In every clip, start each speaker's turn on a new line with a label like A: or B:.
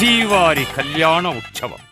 A: శ్రీవారి కళ్యాణ ఉత్సవం.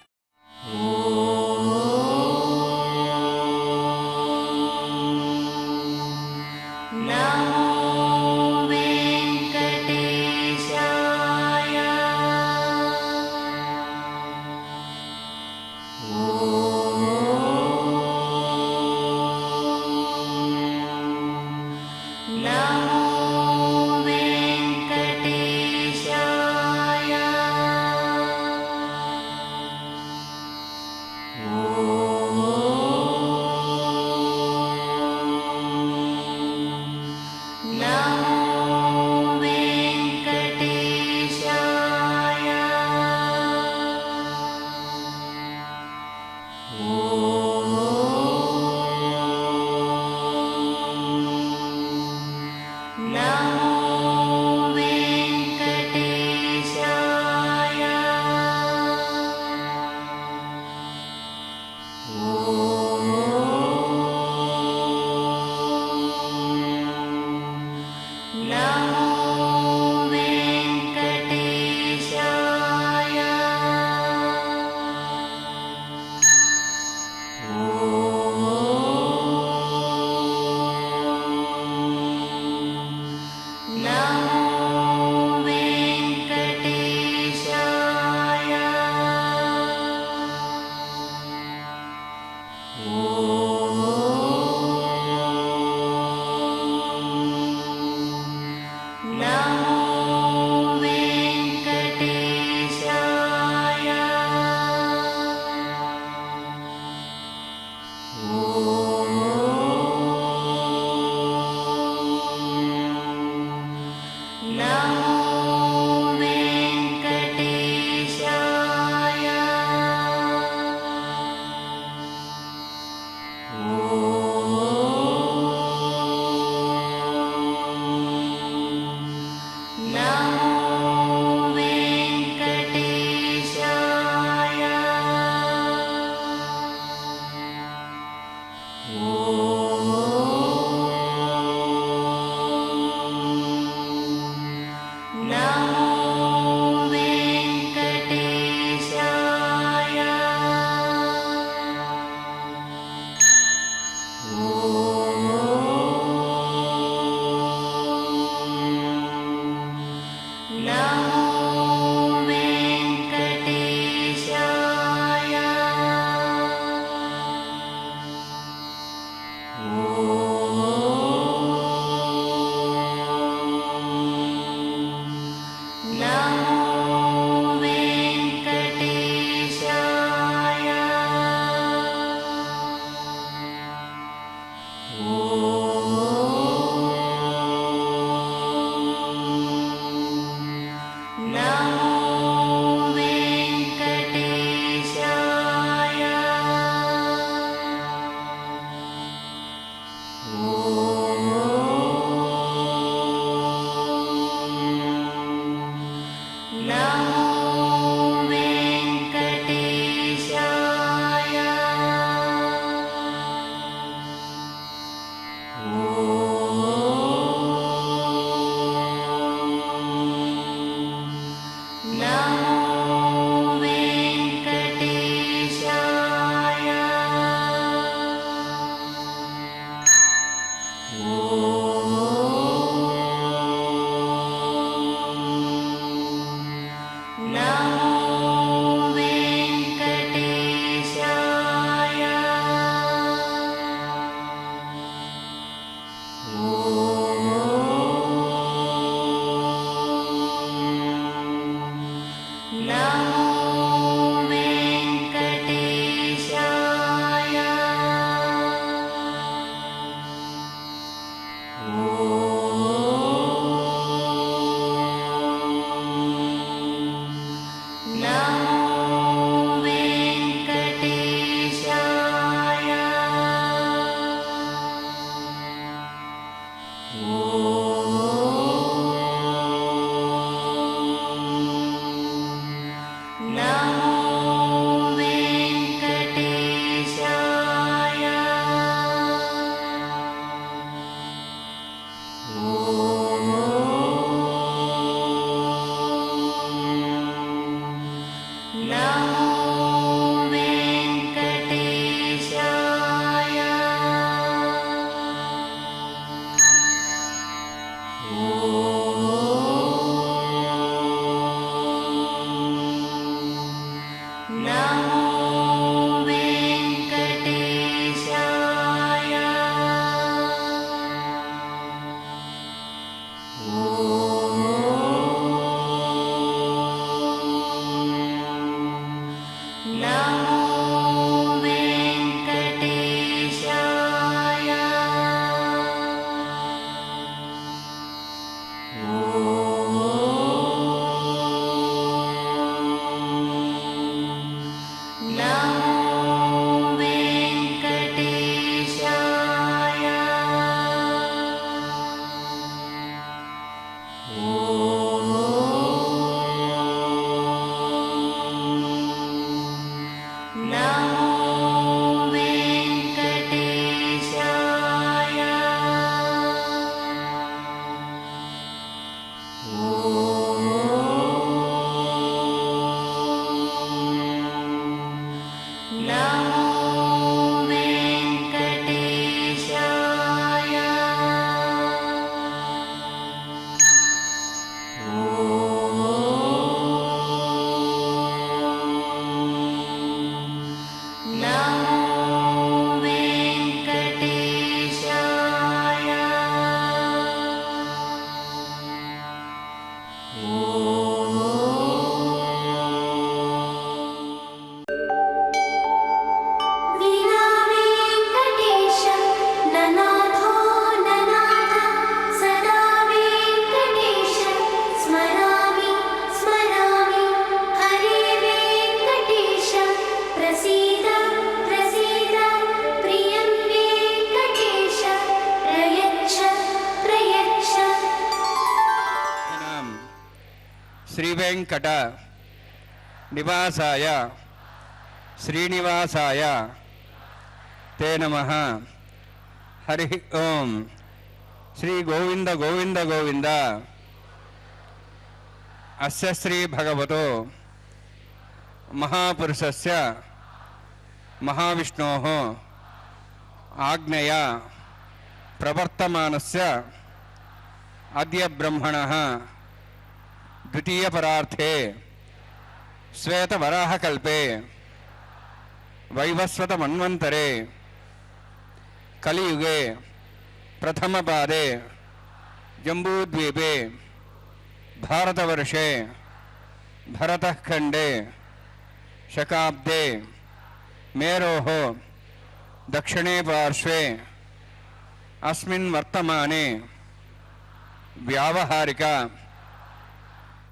B: శ్రీవేంకట నివాసాయ శ్రీనివాసాయ తే నమః. హరి ఓం. శ్రీ గోవింద గోవింద గోవింద. అస్య శ్రీ భగవతో మహాపురుషస్య మహావిష్ణోః ఆజ్ఞయా ప్రవర్తమానస్య అద్య బ్రహ్మణః ద్వితీయ పరార్థే శ్వేతవరాహకల్పే వైవస్వత మన్వంతరే కలియుగే ప్రథమపాదే జంబూద్వీపే భారతవర్షే భరతఖండే శకాబ్దే మేరోః దక్షిణే పార్శ్వే అస్మిన్ వర్తమానే వ్యావహారిక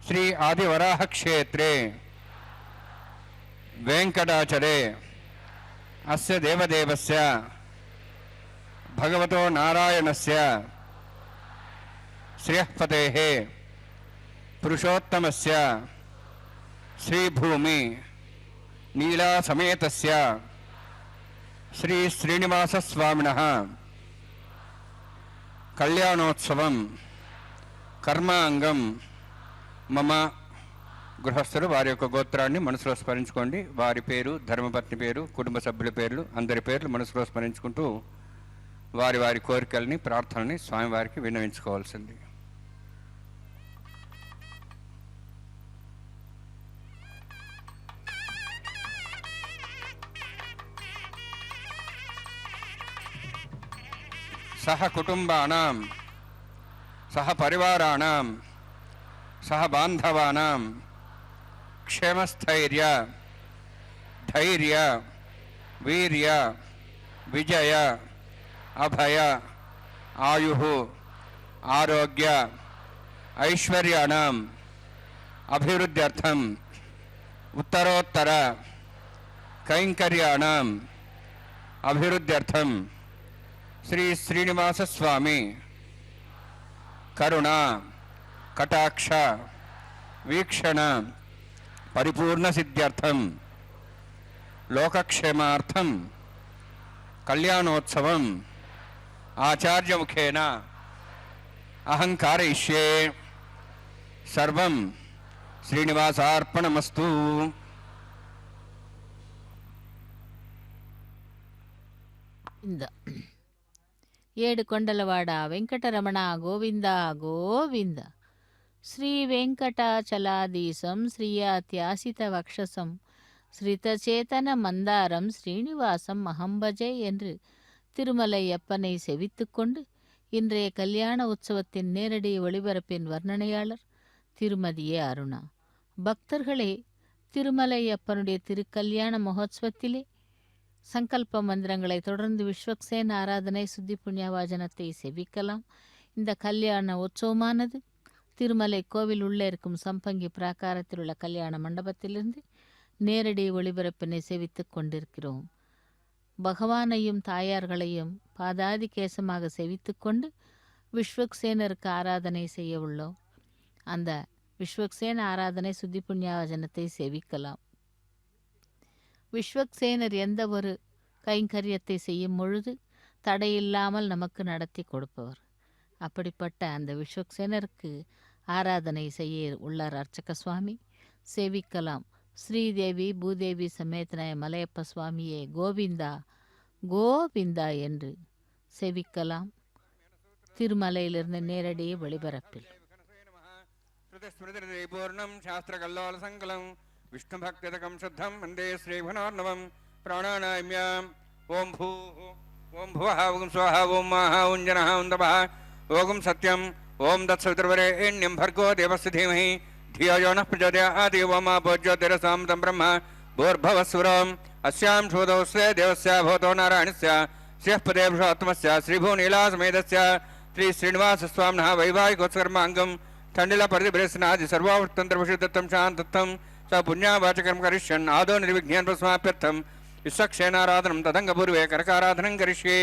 B: శ్రీ ఆదివరాహ క్షేత్రే వెంకటాచలే అస్య దేవదేవస్య భగవతో నారాయణస్య శ్రియఃపతేః పురుషోత్తమస్య శ్రీభూమి నీలాసమేతస్య శ్రీ శ్రీనివాసస్వామినః కళ్యాణోత్సవం కర్మాంగం మమ. గృహస్థులు వారి యొక్క గోత్రాన్ని మనసులో స్మరించుకోండి. వారి పేరు, ధర్మపత్ని పేరు, కుటుంబ సభ్యుల పేర్లు, అందరి పేర్లు మనసులో స్మరించుకుంటూ వారి వారి కోరికల్ని, ప్రార్థనని స్వామివారికి విన్నవించుకోవాల్సింది. సహ కుటుంబానాం సహ పరివారాణాం సహ బాంధవానాం క్షేమస్థైర్య ధైర్య వీర్య విజయ అభయ ఆయుః ఆరోగ్య ఐశ్వర్యాణం అభివృద్ధ్యర్థం ఉత్తరోత్తర కైంకర్యాణం అభివృద్ధ్యర్థం శ్రీ శ్రీనివాసస్వామి కరుణ కటాక్ష వీక్షణ పరిపూర్ణ సిద్ధ్యర్థం లోకక్షేమార్థం కళ్యాణోత్సవం ఆచార్యముఖేన అహం కారయిష్యే. సర్వం శ్రీనివాసార్పణమస్తు.
C: ఏడు కొండలవాడ వెంకటరమణ గోవింద గోవింద. శ్రీ వెంకటాచలాధీశం శ్రీయాత్యాసిత వక్షసం ஸ்ரிதச்சேதன மந்தாரம் ஸ்ரீனிவாசம் அகம்பஜே என்று திருமலையப்பனை செவித்து கொண்டு இன்றைய கல்யாண உற்சவத்தின் நேரடி ஒளிபரப்பின் வர்ணனையாளர் திருமதி ஏ. அருணா. பக்தர்களே, திருமலையப்பனுடைய திருக்கல்யாண மகோத்சவத்திலே சங்கல்ப மந்திரங்களை தொடர்ந்து விஸ்வக்சேன ஆராதனை சுத்தி புண்ணியவாஜனத்தை செவிக்கலாம். இந்த கல்யாண உற்சவமானது திருமலை கோவில் உள்ளே இருக்கும் சம்பங்கி பிராகாரத்தில் உள்ள கல்யாண மண்டபத்திலிருந்து நேரடி ஒளிபரப்பினை செவித்து கொண்டிருக்கிறோம். பகவானையும் தாயார்களையும் பாதாதி கேசமாக செவித்து கொண்டு விஸ்வக்சேனருக்கு ஆராதனை செய்ய உள்ளோம். அந்த விஸ்வக்சேன ஆராதனை சுத்தி புண்ணியவாஜனத்தை செவிக்கலாம். விஸ்வக்சேனர் எந்த ஒரு கைங்கரியத்தை செய்யும் பொழுது தடையில்லாமல் நமக்கு நடத்தி கொடுப்பவர். அப்படிப்பட்ட அந்த விஸ்வக்சேனருக்கு ஆராதனை செய்ய உள்ளார் அர்ச்சக சுவாமி. சேவிக்கலாம். ஸ்ரீதேவி பூதேவி சமேதனாய மலையப்ப சுவாமியே கோவிந்தா கோவிந்தா என்று சேவிக்கலாம். திருமலையிலிருந்து நேரடி ஒளிபரப்பில்.
B: विष्णु भक्तिदकं शुद्धं वंदे श्रीभुनोर्नवं प्राणानाम्यां ओं भूः ओं भुवः ओं स्वः ओं महः ओं जनः ओं तपः ओं सत्यं ओं तत्सवितुर्वरेण्यं भर्गो देवस्य धीमहि धियो यो नः प्रचोदयात् देवो मा पूज्योतिरसां तं ब्रह्म भूर्भुवस्सुरम् अस्यां शोधोऽस्य देवस्य भूतो नारायणस्य श्रियः पदे पुरुषोत्तमस्य श्रीभुवनीलासमेतस्य श्रीश्रीनिवासस्वामिनः वैवाहिकोत्सर्माङ्गं तण्डिलपरिधिभ्रेस्नादि सर्वावर्तन्त्रविषुद्धत्वं शान्तत्वं स पुण्यावाचकं करिष्यन् आदौ निर्विघ्नेन समाप्यर्थं विश्वक्षेनाराधनं तदङ्गपूर्वे करकाराधनं करिष्ये.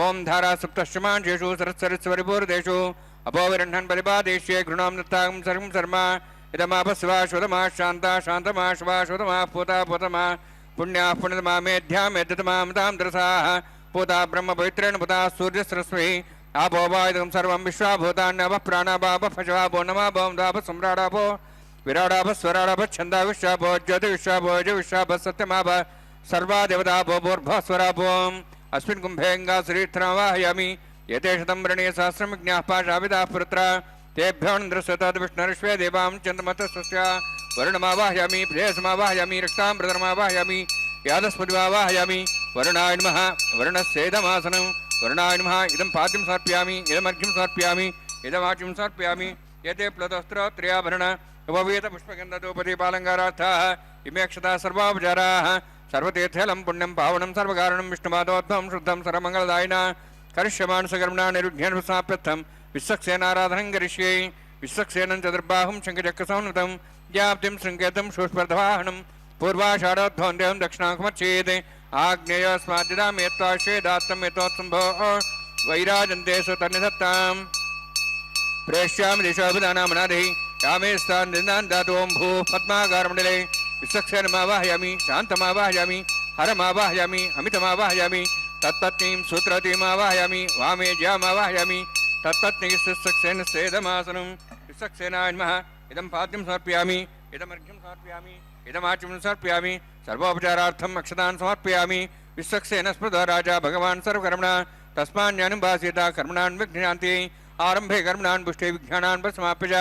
B: ओं धारा सप्तश्चमांशेषु सरस्वरिपूर्देषु अपोविरण्हन् परिपादेश्ये गृणां दत्तां सर्वं शर्मा इदमापस्वा शोधमा शान्ता शान्तमा शुभा शोधमा पूता पूतमा पुण्याः पुण्यतमा मेध्या मेध्यतमा मतां दरसाः पूता ब्रह्म पवित्रेण पुता सूर्यसरस्वती आपो वा इदं सर्वं विश्वाभूतान्यवः प्राणापापः पशवापो नमा भवं दापः सम्राडापो विराडाभ स्वराडाभ छंदा विश्वाभो ज्योति विश्वाभो जो विश्वाभ सत्यमाभ सर्वा देवताभो भूर्भस्वराभोम अस्मिन् कुंभेंगा श्रीथ्रवाहयामि एते शतं वृणे सहस्रं विज्ञाः पाशाविदाः पुत्रा तेभ्यो नृसतत् विष्णुर्श्वे देवां चन्द्रमतस्य वरुणमावाहयामि प्रेयसमावाहयामि रक्ताम्बरधर्मावाहयामि यादस्पतिमावाहयामि वरुणाय नमः वरुणस्येदमासनं वरुणाय नमः इदं पाद्यं समर्पयामि इदमर्घ्यं समर्पयामि इदमाच्यं समर्पयामि एते प्लतस्त्रत्रयाभरण उपवीत पुष्पगन्धदोपदीपालङ्कारार्थाः इमे क्षता सर्वापचाराः सर्वतीर्थलं पुण्यं पावनं सर्वकारणं विष्णुपादोद्भवं शुद्धं सर्वमङ्गलदायिना करिष्यमाण सकर्मणा निर्विघ्नेन समाप्यर्थं विश्वक्सेनाराधनं करिष्ये. विश्वक्सेनं चतुर्बाहुं शङ्खचक्रसंयुतं व्याप्तिं शृङ्गेतं शूष्पर्धवाहनं पूर्वाषाढोद्धौन्देहं दक्षिणाङ्कमर्चेत् आग्नेयस्माद्यदामेत्वाश्वेदात्तम् एतोत्सम्भो वैराजन्ते सुतन्निधत्ताम् प्रेष्यामि दिशोभिधानामनादिः यामे स्थान निन्दान दातों भू पद्माकारमण्डले विश्वक्सेनमावाहयामि शान्तमावाहयामि हरमावाहयामि अमितमावाहयामि तत्पत्नीं सूत्रवतीमावाहयामि वामे ज्यामावाहयामि तत्पत्नीः विश्वक्सेनस्येदमासनं विश्वक्सेनाय नमः इदं पाद्यं समर्पयामि इदमर्घ्यं समर्पयामि इदमाच्यं समर्पयामि सर्वोपचारार्थम् अक्षतान् समर्पयामि. विश्वक्सेनस्मृतो राजा भगवान् सर्वकर्मणा तस्मान्यानुभासेता कर्मणान् विघ्नान्ति आरम्भे कर्मणान् पुष्टे विज्ञानान् समाप्य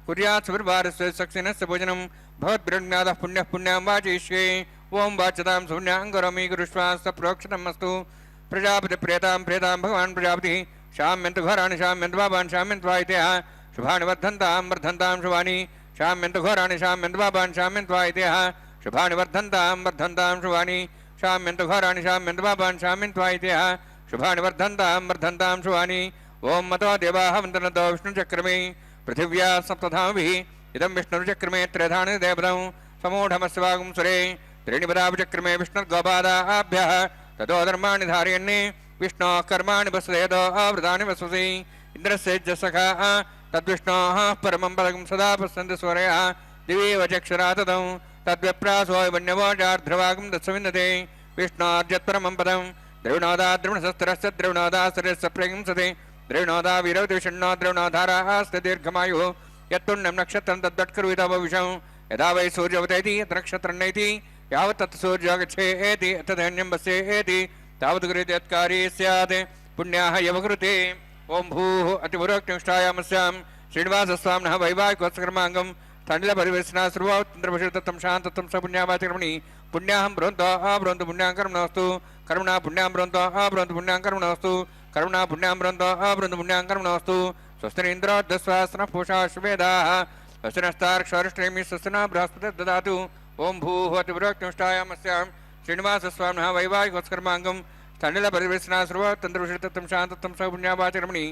B: कुर्यात् सुवर्भारस्य सक्सेनस्य भोजनं भवद्ब्रह्मणादः पुण्यः पुण्यां वाचयिष्ये. ओं वाचतां शून्यां करोमि गुरुश्वास प्रोक्षतम् अस्तु. प्रजापति प्रेतां प्रेतां भगवान् प्रजापतिः शाम्यन्तु घोराणि शाम्यन्तु पापान् शाम्यन्तु वायितेः शुभानि वर्धन्तां वर्धन्तां शुभानि शाम्यन्तु घोराणि शाम्यन्तु पापान् शाम्यन्तु वायितेः शुभानि वर्धन्तां वर्धन्तां शुभानि शाम्यन्तु घोराणि शाम्यन्तु पापान् शाम्यन्तु वायितेः शुभानि वर्धन्तां वर्धन्तां शुभानि. ओं मतो देवाः वन्दनतो विष्णुचक्रमे पृथिव्या सप्तधामभिः इदं विष्णुचक्रमे त्रिधानि देवतं समूढमस्वागं सुरे त्रीणिपदाभिचक्रमे विष्णुर्गोपादाभ्यः ततो धर्माणि धारयन्ने विष्णोः कर्माणि वसुदेतो आवृतानि वसुसि इन्द्रस्य जसखा तद्विष्णोः परमं पदं सदा पश्यन्ति सूरयः दिवि वचक्षुरा ततं तद्विप्रासो वन्यवोचार्ध्रवागं दत्सविन्दते विष्णोर्यत्परमं पदं द्रविणोदा द्रविणशस्त्रस्य द्रविणोदा शरीरस्य प्रहिंसते द्रविणोदा वीरवतिषण्णो द्रविणोधारास्ते दीर्घमायुः यत्पुण्यं नक्षत्रं तद्वट्करुवितभविषं यदा वै सूर्यवतैति यत् नक्षत्रं नैति यावत् तत् सूर्यो गच्छेति तदन्यं वस्येति तावत् गृहीत यत्कार्ये स्यात् पुण्याः यवकृते ओम भूः अतिपुरोक्तिष्ठायामस्यां श्रीनिवासस्वामिनः वैवाहिकोत्सकर्माङ्गं तण्डलपरिवेशना सर्वोत्तरभूषितं शान्तत्वं स पुण्यावाचकर्मणि पुण्याहं ब्रवन्तो ब्रवन्तु पुण्यां कर्मणोऽस्तु कर्मणा पुण्यां ब्रवन्तो ब्रवन्तु पुण्यां कर्मणोऽस्तु कर्मणा पुण्यां ब्रवन्तो ब्रवन्तु पुण्यां कर्मणोऽस्तु स्वस्तिरीन्द्रो दस्वासनः पूषा शुभेदाः स्वस्तिनस्तार्क्षरिष्टेमि स्वस्तिना बृहस्पतिर्ददातु ओम भूः अतिपुरोक्तिष्ठायामस्यां श्रीनिवासस्वामिनः वैवाहिकोत्सकर्माङ्गं तण्डलपरिवेशना सर्वोत्तरभूषितं शान्तत्वं स पुण्यावाचकर्मणि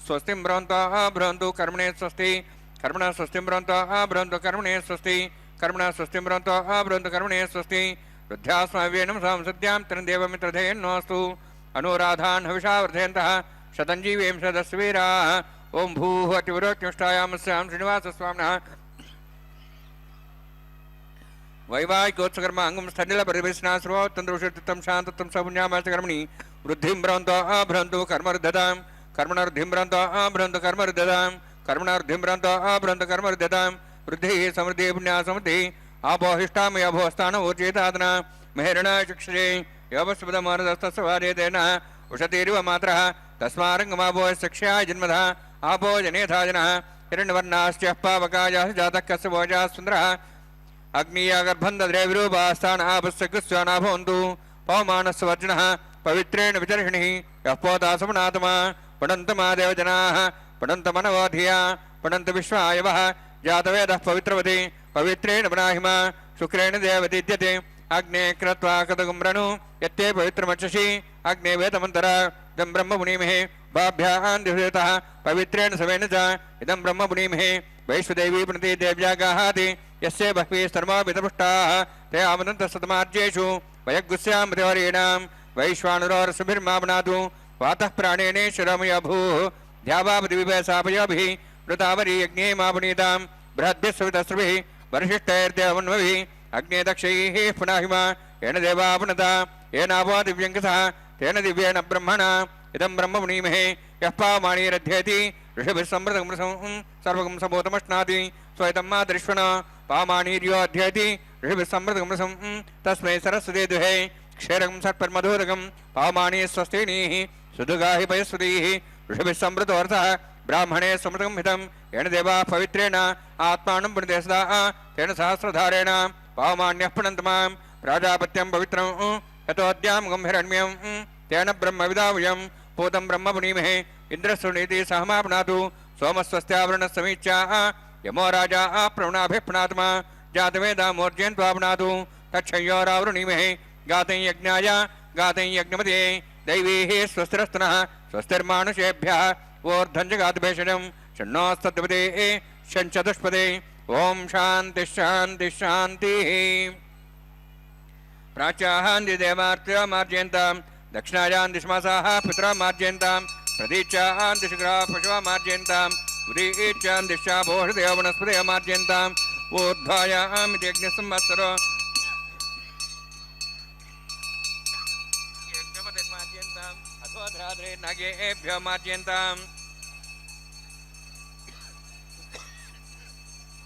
B: स्वस्तिं ब्रवन्तु कर्मणे स्वस्ति कर्मणा स्वस्तिं ब्रवन्तु कर्मणे स्वस्ति कर्मणा स्वस्तिं ब्रवन्तु कर्मणे स्वस्ति वृद्ध्यास्माव्येनं संसद्यां तन्देवमित्रधेन्नोऽस्तु अनुराधान् हविषा वर्धयन्तः शतञ्जीवीं सदस्वीराः ओम भूः अतिपुरोक्तिष्ठायामस्यां श्रीनिवासस्वामिनः वैवाहिकोत्सकर्माङ्गं स्थण्डलपरिवेशना सर्वोत्तरभूषितं शान्तत्वं स पुण्यावाचकर्मणि वृद्धिं ब्रवन्तु कर्मर्धतां कर्मणर्धिं ब्रवन्तु कर्मर्धतां कर्मणार्धिं ब्रवन्तु कर्मर्धतां वृद्धिः समृद्धिः पुण्या समृद्धिः आपोहिष्टामय भोस्तान ऊर्जेतादना मेहरणा शिक्षरे योपस्पदमानदस्तस्य वार्यतेन उषतीरिव मात्रः तस्मारङ्गमाभो शिक्षया जन्मधः आपो जनेथा जनः हिरण्यवर्णाश्च पावकायाः जातः कस्य भोजाः सुन्दरः अग्नीयागर्भन्धद्रे विरूपास्तान आपस्यकुस्वाना भवन्तु पवमानस्य वर्जनः पवित्रेण विचर्षणिः यः पोतासमनात्मा पठन्तमा देवजनाः पठन्तमनवधिया पठन्त विश्वायवः जातवेदः पवित्रवति पवित्रेण ब्राह्मा शुक्रेण देवतीद्यते अग्ने कृत्वा कतगुम्रनु यत्ते पवित्रमक्षसि अग्ने वेदमन्तरा इदं ब्रह्म पुनीमहे भाभ्यान् दिवसेतः पवित्रेण सवेन च इदं ब्रह्म पुनीमहे वैश्वदेवी प्रणति देव्या गाहाति यस्य बह्वी सर्वाभितपुष्टाः ते आमदन्तस्तमार्जेषु वयगुस्यां देवरीणां वैश्वानुरोरसुभिर्मापनातु वातः प्राणेनेश्वरमय भूः ध्यावापदिविभयसापयोभिः वृतावरी यज्ञे मापनीतां बृहद्भिः सवितस्रुभिः वरिष्ठैर्देवन्वभिः अग्ने दक्षैः पुनाहिमा येन देवा पुनता येनापो दिव्यङ्कसः तेन दिव्येन ब्रह्मणा इदं ब्रह्म पुनीमहे यः पावमानीरध्येति ऋषिभिः समृतं सर्वगं समूतमश्नाति स्वयं मातरिष्वण पावमानीर्यो अध्येति ऋषिभिः समृतं तस्मै सरस्वती दुहे क्षीरं सर्पन्मधुरकं पावमानी स्वस्तिनीः सुदुगाहि पयस्वतीः ऋषिभिः समृतोऽर्थः ब्राह्मणे समृतं हितं येन देवा पवित्रेण आत्मानं पुण्यते सदा तेन सहस्रधारेण पावमान्यः पुनन्त मां प्राजापत्यं पवित्रं यतोऽद्यां गम्भीरण्यं तेन ब्रह्मविदावयं पूतं ब्रह्म पुनीमहे इन्द्रस्वनीति सहमापनातु सोमस्वस्त्यावरणसमीच्या यमो राजा प्रवणाभिः पुनात्मा जातवेदा मूर्जयन्त्वापनातु तच्छयोरावृणीमहे गातं यज्ञाय गातं यज्ञमते दैवीः स्वस्तिरस्तनः स्वस्तिर्मानुषेभ्यः ऊर्ध्वञ्जगातभेषजं षण्णोस्तद्वदे षञ्चतुष्पदे ओम शांति शांति शांतिः प्राच्याहान्ति देवार्त्या मार्जयन्तां दक्षिणायां दिशमासाः पितरा मार्जयन्तां प्रतीच्यां दिशग्रहा पशुवा मार्जयन्तां उदीच्यां दिशा भोषदयो वनस्पतयो मार्जयन्ताम् ऊर्ध्वायां यज्ञसंवत्सरो यज्ञपतिर्मार्जयन्ताम् अथोधराद्रे नागेभ्यो मार्जयन्ताम्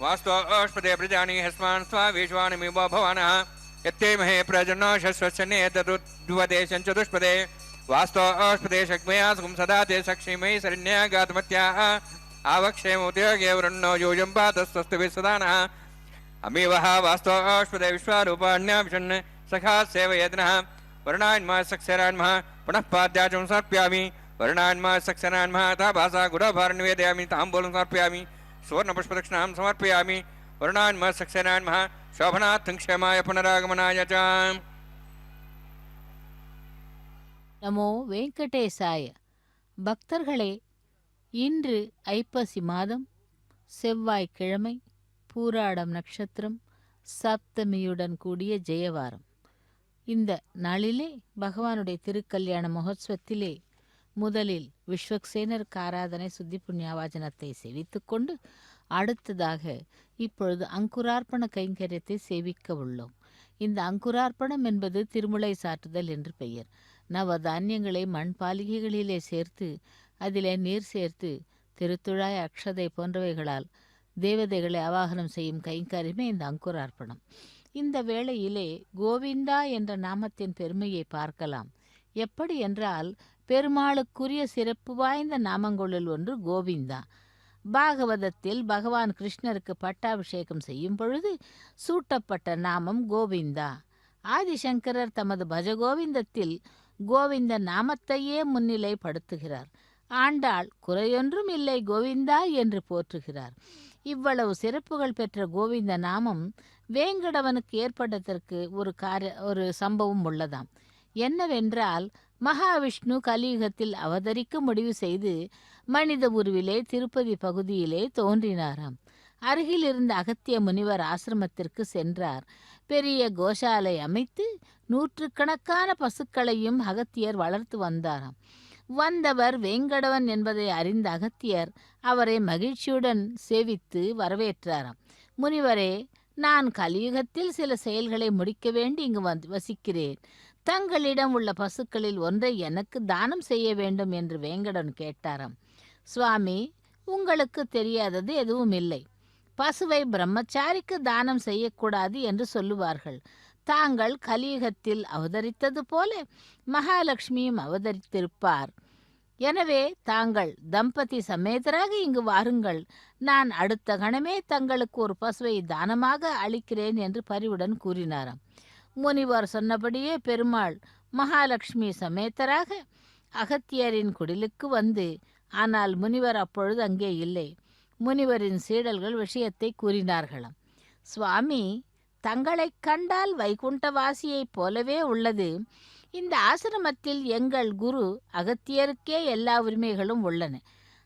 B: वास्तु अष्पदे प्रजानि हस्मान् स्वाविश्वानिमिव भवानः यत्ते महे प्रजनो शस्वशने तदुद्वदे चतुष्पदे वास्तु अष्पदे शक्मयासुं सदा ते सक्षिमयि शरण्यागातमत्याः आवक्षेमोद्योगे वृन्नो योजं पातस्वस्तुभिः सदानः अमीवः वास्तु अष्पदे विश्वारूपाण्याभिषन् सखा सेवयेतनः वर्णान्मा सक्सेनान्मः पुनः पाद्याचं समर्पयामि वर्णान्मा सक्सेनान्मः तथा भाषा गुरुभार निवेदयामि ताम्बूलं समर्पयामि सुवर्णपुष्पदक्षिणां समर्पयामि वर्णान्मः सक्सेनान्मः शोभनार्थं क्षेमाय पुनरागमनाय च
C: நமோ வெங்கடேசாய. பக்தர்களே, இன்று ஐப்பசி மாதம் செவ்வாய்க்கிழமை, பூராடம் நட்சத்திரம், சப்தமியுடன் கூடிய ஜெயவாரம். இந்த நாளிலே பகவானுடைய திருக்கல்யாண மகோத்சவத்திலே முதலில் விஸ்வக்சேனருக்கு ஆராதனை சுத்தி புண்ணியாவாஜனத்தை சேவித்துக்கொண்டு அடுத்ததாக இப்பொழுது அங்குரார்ப்பண கைங்கரியத்தை சேவிக்க உள்ளோம். இந்த அங்குரார்ப்பணம் என்பது திருமுலை சாற்றுதல் என்று பெயர். நவதானியங்களை மண்பாலிகைகளிலே சேர்த்து அதிலே நீர் சேர்த்து திருத்துழாய் அக்ஷதை போன்றவைகளால் தேவதைகளை ஆவாகனம் செய்யும் கைங்கரியமே இந்த அங்குரார்ப்பணம். இந்த வேளையிலே கோவிந்தா என்ற நாமத்தின் பெருமையை பார்க்கலாம். எப்படி என்றால், பெருமாளுக்குரிய சிறப்பு வாய்ந்த நாமங்களுள் ஒன்று கோவிந்தா. பாகவதத்தில் பகவான் கிருஷ்ணருக்கு பட்டாபிஷேகம் செய்யும் பொழுது சூட்டப்பட்ட நாமம் கோவிந்தா. ஆதிசங்கரர் தமது பஜகோவிந்தத்தில் கோவிந்த நாமத்தையே முன்னிலைப்படுத்துகிறார். ஆண்டாள் குறையொன்றும் இல்லை கோவிந்தா என்று போற்றுகிறார். இவ்வளவு சிறப்புகள் பெற்ற கோவிந்த நாமம் வேங்கடவனுக்கு ஏற்பட்டதற்கு ஒரு சம்பவம் உள்ளதாம். என்னவென்றால், மகாவிஷ்ணு கலியுகத்தில் அவதரிக்க முடிவு செய்து மனித உருவிலே திருப்பதி பகுதியிலே தோன்றினாராம். அருகில் இருந்த அகத்திய முனிவர் ஆசிரமத்திற்கு சென்றார். பெரிய கோஷாலை அமைத்து நூற்றுக்கணக்கான பசுக்களையும் அகத்தியர் வளர்த்து வந்தாராம். வந்தவர் வேங்கடவன் என்பதை அறிந்த அகத்தியர் அவரை மகிழ்ச்சியுடன் சேவித்து வரவேற்றாராம். முனிவரே, நான் கலியுகத்தில் சில செயல்களை முடிக்க வேண்டி இங்கு வசிக்கிறேன். தங்களிடம் உள்ள பசுக்களில் ஒன்றை எனக்கு தானம் செய்ய வேண்டும் என்று வேங்கடன் கேட்டாராம். சுவாமி, உங்களுக்கு தெரியாதது எதுவும் இல்லை. பசுவை பிரம்மச்சாரிக்கு தானம் செய்யக்கூடாது என்று சொல்லுவார்கள். தாங்கள் கலியுகத்தில் அவதரித்தது போல மகாலட்சுமியும் அவதரித்திருப்பார். எனவே தாங்கள் தம்பதி சமேதராக இங்கு வாருங்கள். நான் அடுத்த கணமே தங்களுக்கு ஒரு பசுவை தானமாக அளிக்கிறேன் என்று பரிவுடன் கூறினாராம். முனிவர் சொன்னபடியே பெருமாள் மகாலட்சுமி சமேதராக அகத்தியரின் குடிலுக்கு வந்து, ஆனால் முனிவர் அப்பொழுது அங்கே இல்லை. முனிவரின் சீடல்கள் விஷயத்தை கூறினார்களாம். சுவாமி, தங்களைக் கண்டால் வைகுண்டவாசியைப் போலவே உள்ளது. இந்த ஆசிரமத்தில் எங்கள் குரு அகத்தியருக்கே எல்லா உரிமைகளும் உள்ளன.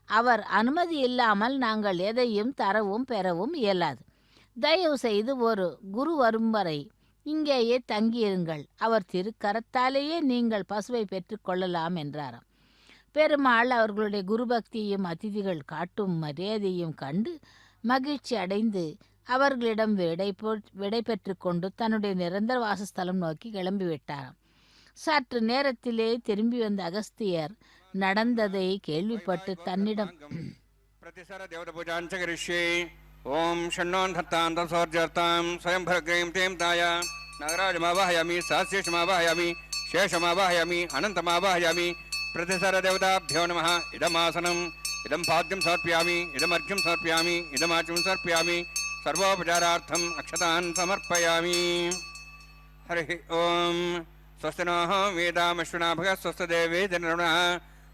C: அவர் அனுமதி இல்லாமல் நாங்கள் எதையும் தரவும் பெறவும் இயலாது. தயவு செய்து ஒரு குரு வரும் வரை இங்கேயே தங்கியிருங்கள். அவர் திருக்கரத்தாலேயே நீங்கள் பசுவை பெற்றுக்கொள்ளலாம் என்றாராம். பெருமாள் அவர்களுடைய குருபக்தியையும் அதிதிகள் காட்டும் மரியாதையும் கண்டு மகிழ்ச்சி அடைந்து அவர்களிடம் விடை பெற்று கொண்டு தன்னுடைய நிரந்தர வாசஸ்தலம் நோக்கி கிளம்பிவிட்டாராம். சற்று நேரத்திலே திரும்பி வந்த அகஸ்தியர் நடந்ததை கேள்விப்பட்டு தன்னிடம்
B: பிரதிசர தேவத பூஜாஞ்ச கரிஷ்யே. ஓம் ஷண்ணோன் தத்தாம் தசோர்ஜர்த்தாம் ஸ்வயம்பரக்ரீம் தேம் தாய நகராஜமாவாஹயாமி சாஸ்யேஷமாவாஹயாமி சேஷமாவாஹயாமி அனந்தமாவாஹயாமி. பிரதிசர தேவதாभ्यो நமः. இதமாசனம் இதம் பாத்யம் சமர்ப்பயாமி இதமர்घ्यं சமர்ப்பயாமி இதமாச்சம் சமர்ப்பயாமி சர்வோபச்சாரார்த்தம் அக்ஷதான் சமர்ப்பயாமி. ஹரி ஓம். स्वस्ति नः वेदामश्विनाभगः स्वस्ति देवे जनरुणः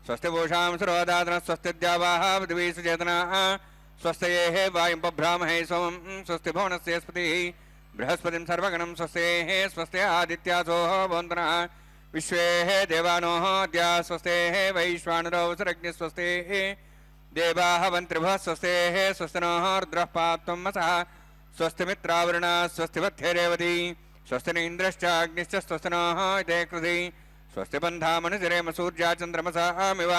B: स्वस्ति पूषां सरोदादनः स्वस्ति द्यावाः पृथिवी सुचेतनाः स्वस्ति येः वायुं बभ्रामहे सोमं स्वस्ति भुवनस्य स्पतिः बृहस्पतिं सर्वगणं स्वस्तेः स्वस्ति आदित्यासोः भवन्तनः विश्वेः देवानोः अद्या स्वस्तेः वैश्वानरो वसुरग्निः स्वस्तेः देवाः वन्त्रिभः स्वस्तेः स्वस्ति नः रुद्रः पात्वं वसः स्वस्ति मित्रावरुणः स्वस्ति वध्यरेवती स्वस्ति न इंद्रश्च अग्निश्च स्वस्ति नः इदे कृधि स्वस्ति बन्धामनुजरेम सूर्या चन्द्रमसामिव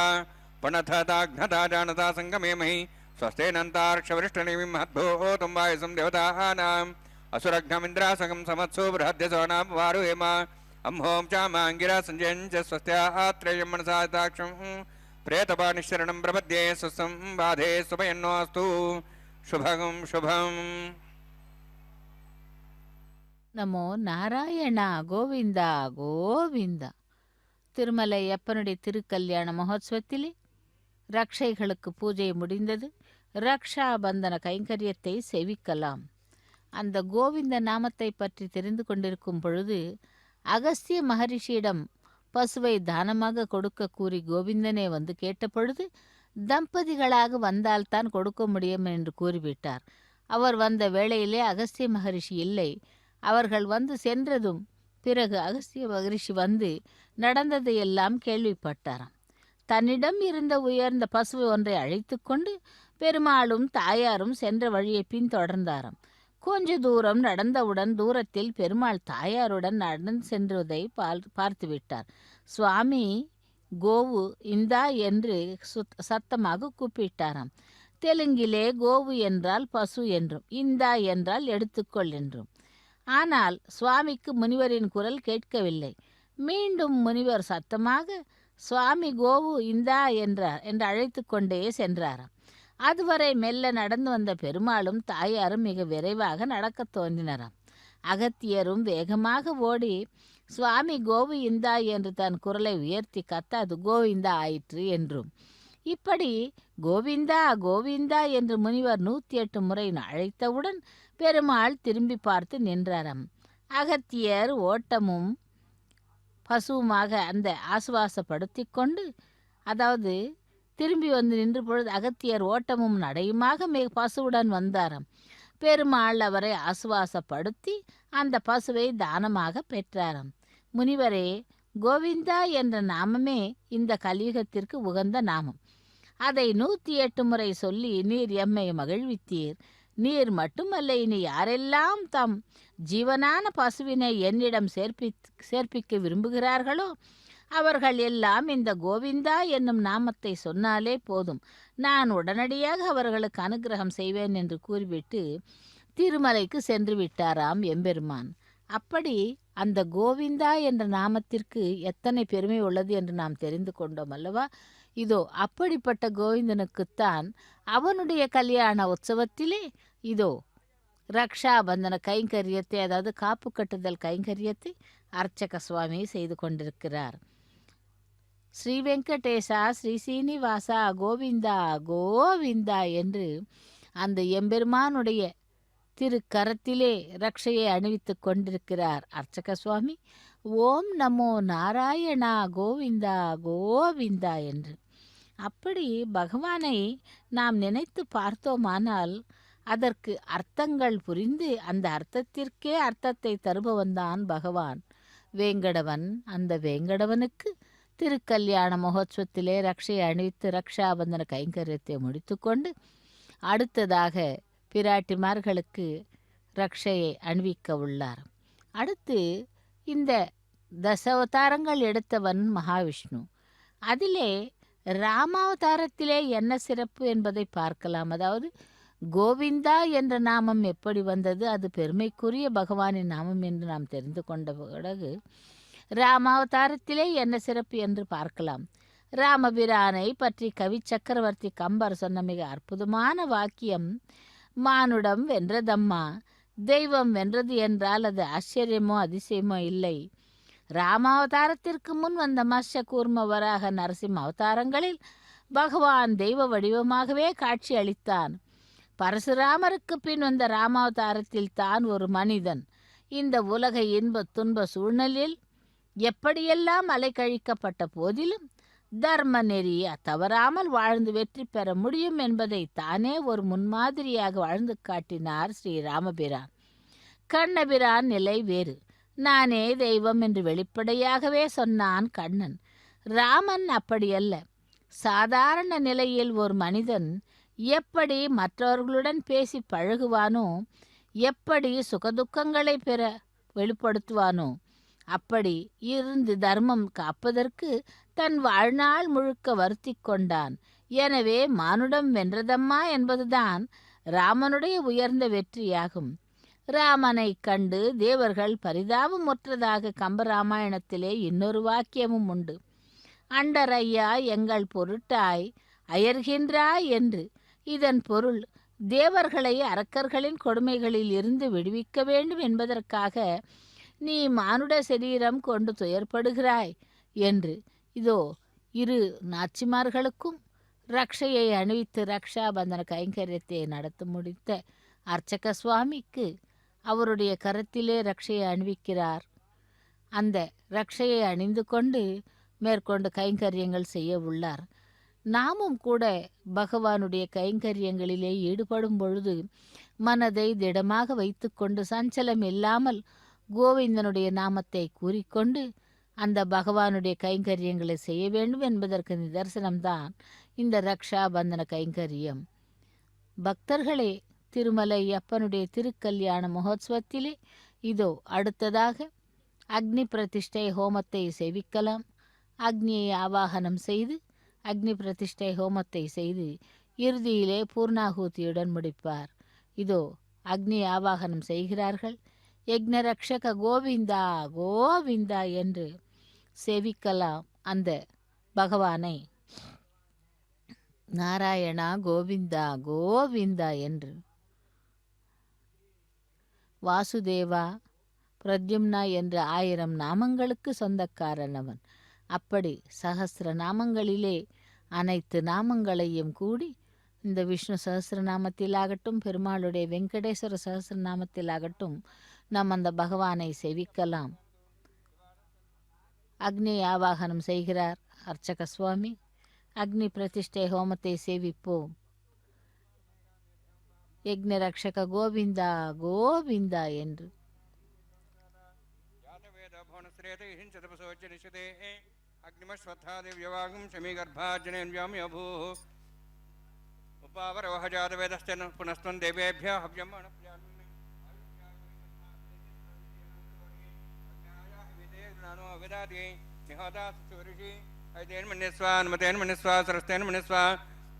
B: पणथताघ्नता जानता संगमे महि स्वस्ति नन्तार्क्षवरिष्ठनिमिं महद्भूतं वायुसं देवतानाम् असुरघ्नमिन्द्रासगं समत्सु बृहद्यसो नाम वारुहेम अम्हों चामाङ्गिरा सञ्जयं च स्वस्त्यात्रेयं मनसाताक्षं प्रेतपानिशरणं प्रपद्ये स्वस्तं बाधे सुभयन्नोऽस्तु शुभं शुभम्.
C: நமோ நாராயணா. கோவிந்தா கோவிந்தா. திருமலை அப்பனுடைய திருக்கல்யாண மகோத்சவத்திலே ரக்ஷைகளுக்கு பூஜை முடிந்தது. ரக்ஷா பந்தன கைங்கரியத்தை செவிக்கலாம். அந்த கோவிந்த நாமத்தை பற்றி தெரிந்து கொண்டிருக்கும் பொழுது அகஸ்திய மகரிஷியிடம் பசுவை தானமாக கொடுக்க கூறி கோவிந்தனே வந்து கேட்டபொழுது தம்பதிகளாக வந்தால்தான் கொடுக்க முடியும் என்று கூறிவிட்டார். அவர் வந்த வேளையிலே அகஸ்திய மகரிஷி இல்லை. அவர்கள் வந்து சென்றதும் பிறகு அகஸ்திய மகரிஷி வந்து நடந்ததையெல்லாம் கேள்விப்பட்டாராம். தன்னிடம் இருந்த உயர்ந்த பசு ஒன்றை அழைத்து கொண்டு பெருமாளும் தாயாரும் சென்ற வழியை பின்தொடர்ந்தாராம். கொஞ்ச தூரம் நடந்தவுடன் தூரத்தில் பெருமாள் தாயாருடன் நடந்து சென்றதை பார்த்து விட்டார். சுவாமி, கோவு இந்தா என்று சத்தமாக கூப்பிட்டாராம். தெலுங்கிலே கோவு என்றால் பசு என்றும் இந்தா என்றால் எடுத்துக்கொள் என்றும். ஆனால் சுவாமிக்கு முனிவரின் குரல் கேட்கவில்லை. மீண்டும் முனிவர் சத்தமாக சுவாமி கோவு இந்தா என்று அழைத்து கொண்டே சென்றாராம். அதுவரை மெல்ல நடந்து வந்த பெருமாளும் தாயாரும் மிக விரைவாக நடக்கத் தோன்றினாராம். அகத்தியரும் வேகமாக ஓடி சுவாமி கோவிந்தா என்று தன் குரலை உயர்த்தி கத்த அது கோவிந்தா ஆயிற்று என்றும். இப்படி கோவிந்தா கோவிந்தா என்று முனிவர் 108 முறை அழைத்தவுடன் பெருமாள் திரும்பி பார்த்து நின்றாராம். அகத்தியர் ஓட்டமும் பசுவுமாக அந்த ஆசுவாசப்படுத்தி கொண்டு, அதாவது திரும்பி வந்து நின்ற பொழுது அகத்தியர் ஓட்டமும் நடையுமாக பசுவுடன் வந்தாராம். பெருமாள் அவரை ஆசுவாசப்படுத்தி அந்த பசுவை தானமாக பெற்றாராம். முனிவரே, கோவிந்தா என்ற நாமமே இந்த கலியுகத்திற்கு உகந்த நாமம். அதை 108 முறை சொல்லி நீர் எம்மை மகிழ்வித்தீர். நீர் மட்டுமல்ல, இனி யாரெல்லாம் தம் ஜீவனான பசுவினை என்னிடம் சேர்ப்பிக்க விரும்புகிறார்களோ அவர்கள் எல்லாம் இந்த கோவிந்தா என்னும் நாமத்தை சொன்னாலே போதும், நான் உடனடியாக அவர்களுக்கு அனுகிரகம் செய்வேன் என்று கூறிவிட்டு திருமலைக்கு சென்று விட்டாராம் எம்பெருமான். அப்படி அந்த கோவிந்தா என்ற நாமத்திற்கு எத்தனை பெருமை உள்ளது என்று நாம் தெரிந்து கொண்டோம் அல்லவா? இதோ அப்படிப்பட்ட கோவிந்தனுக்குத்தான் அவனுடைய கல்யாண உற்சவத்திலே இதோ ரக்ஷாபந்தன கைங்கரியத்தை, அதாவது காப்பு கட்டுதல் கைங்கரியத்தை அர்ச்சக சுவாமி செய்து கொண்டிருக்கிறார். ஸ்ரீ வெங்கடேசா ஸ்ரீ சீனிவாசா கோவிந்தா கோவிந்தா என்று அந்த எம்பெருமானுடைய திருக்கரத்திலே ரக்ஷையை அணிவித்து கொண்டிருக்கிறார் அர்ச்சக சுவாமி. ஓம் நமோ நாராயணா கோவிந்தா கோவிந்தா என்று. அப்படி பகவானை நாம் நினைத்து பார்த்தோமானால் அதற்கு அர்த்தங்கள் புரிந்து அந்த அர்த்தத்திற்கே அர்த்தத்தை தருபவன்தான் பகவான் வேங்கடவன். அந்த வேங்கடவனுக்கு திருக்கல்யாண மகோத்சவத்திலே ரக்ஷையை அணிவித்து ரக்ஷாபந்தன கைங்கரியத்தை முடித்து கொண்டு அடுத்ததாக பிராட்டிமார்களுக்கு ரக்ஷையை அணிவிக்க உள்ளார். அடுத்து இந்த தசாவதாரங்கள் எடுத்தவன் மகாவிஷ்ணு. அதிலே ராமாவதாரத்திலே என்ன சிறப்பு என்பதை பார்க்கலாம். அதாவது கோவிந்தா என்ற நாமம் எப்படி வந்தது, அது பெருமைக்குரிய பகவானின் நாமம் என்று நாம் தெரிந்து கொண்ட பிறகு ராமாவதாரத்திலே என்ன சிறப்பு என்று பார்க்கலாம். ராமபிரானை பற்றி கவி சக்கரவர்த்தி கம்பர் சொன்ன மிக அற்புதமான வாக்கியம், மானுடம் வென்றதம்மா, தெய்வம் வென்றது என்றால் அது ஆச்சரியமோ அதிசயமோ இல்லை. ராமாவதாரத்திற்கு முன் வந்த மத்ஸ்ய கூர்ம வராக நரசிம்ம அவதாரங்களில் பகவான் தெய்வ வடிவமாகவே காட்சி அளித்தான். பரசுராமருக்கு பின் வந்த ராமாவதாரத்தில் தான் ஒரு மனிதன் இந்த உலக இன்ப துன்ப சூழ்நிலையில் எப்படியெல்லாம் அலைக்கழிக்கப்பட்ட போதிலும் தர்ம நெறிய தவறாமல் வாழ்ந்து வெற்றி பெற முடியும் என்பதை தானே ஒரு முன்மாதிரியாக வாழ்ந்து காட்டினார் ஸ்ரீ ராமபிரான். கண்ணபிரான் நிலை வேறு. நானே தெய்வம் என்று வெளிப்படையாகவே சொன்னான் கண்ணன். ராமன் அப்படியல்ல. சாதாரண நிலையில் ஒரு மனிதன் எப்படி மற்றவர்களுடன் பேசி பழகுவானோ, எப்படி சுகதுக்கங்களை பெற வெளிப்படுத்துவானோ, அப்படி இருந்து தர்மம் காப்பதற்கு தன் வாழ்நாள் முழுக்க வருத்தி கொண்டான். எனவே மானுடம் வென்றதம்மா என்பதுதான் ராமனுடைய உயர்ந்த வெற்றியாகும். ராமனை கண்டு தேவர்கள் பரிதாபமுற்றதாக கம்பராமாயணத்திலே இன்னொரு வாக்கியமும் உண்டு. அண்டரையா எங்கள் பொருட்டாய் அயர்கின்றாய் என்று. இதன் பொருள் தேவர்களை அரக்கர்களின் கொடுமைகளில் இருந்து விடுவிக்க வேண்டும் என்பதற்காக நீ மானுட சரீரம் கொண்டு துயர்படுகிறாய் என்று. இதோ இரு நாச்சிமார்களுக்கும் ரக்ஷையை அணிவித்து ரக்ஷாபந்தன கைங்கரியத்தை நடத்த முடித்த அர்ச்சக சுவாமிக்கு அவருடைய கரத்திலே ரக்ஷையை அணிவிக்கிறார். அந்த ரக்ஷையை அணிந்து கொண்டு மேற்கொண்டு கைங்கரியங்கள் செய்ய உள்ளார். நாமும் கூட பகவானுடைய கைங்கரியங்களிலே ஈடுபடும் பொழுது மனதை திடமாக வைத்து கொண்டு சஞ்சலம் இல்லாமல் கோவிந்தனுடைய நாமத்தை கூறிக்கொண்டு அந்த பகவானுடைய கைங்கரியங்களை செய்ய வேண்டும் என்பதற்கு நிதர்சனம்தான் இந்த ரக்ஷாபந்தன கைங்கரியம். பக்தர்களே, திருமலை அப்பனுடைய திருக்கல்யாண மகோத்சவத்திலே இதோ அடுத்ததாக அக்னி பிரதிஷ்டை ஹோமத்தை சேவிக்கலாம். அக்னியை ஆவாகனம் செய்து அக்னி பிரதிஷ்டை ஹோமத்தை செய்து இறுதியிலே பூர்ணாகூதியுடன் முடிப்பார். இதோ அக்னி ஆவாகனம் செய்கிறார்கள். யக்ஞரக்ஷக கோவிந்தா கோவிந்தா என்று சேவிக்கலாம் அந்த பகவானை. நாராயணா கோவிந்தா கோவிந்தா என்று. வாசுதேவா பிரத்யும்னா என்ற 1000 நாமங்களுக்கு சொந்தக்காரன் அவன். அப்படி சஹஸ்ர நாமங்களிலே அனைத்து நாமங்களையும் கூடி இந்த விஷ்ணு சஹஸ்ரநாமத்திலாகட்டும், பெருமாளுடைய வெங்கடேஸ்வர சஹஸ்ரநாமத்திலாகட்டும் நாம் அந்த பகவானை செவிக்கலாம். அக்னி ஆவாகனம் செய்கிறார் அர்ச்சக சுவாமி. அக்னி பிரதிஷ்டை ஹோமத்தை சேவிப்போம். யக்ஞ ரக்ஷக கோவிந்தா கோவிந்தா என்று.
B: புனஸ்தன் தேவேभ्यः हव्यम्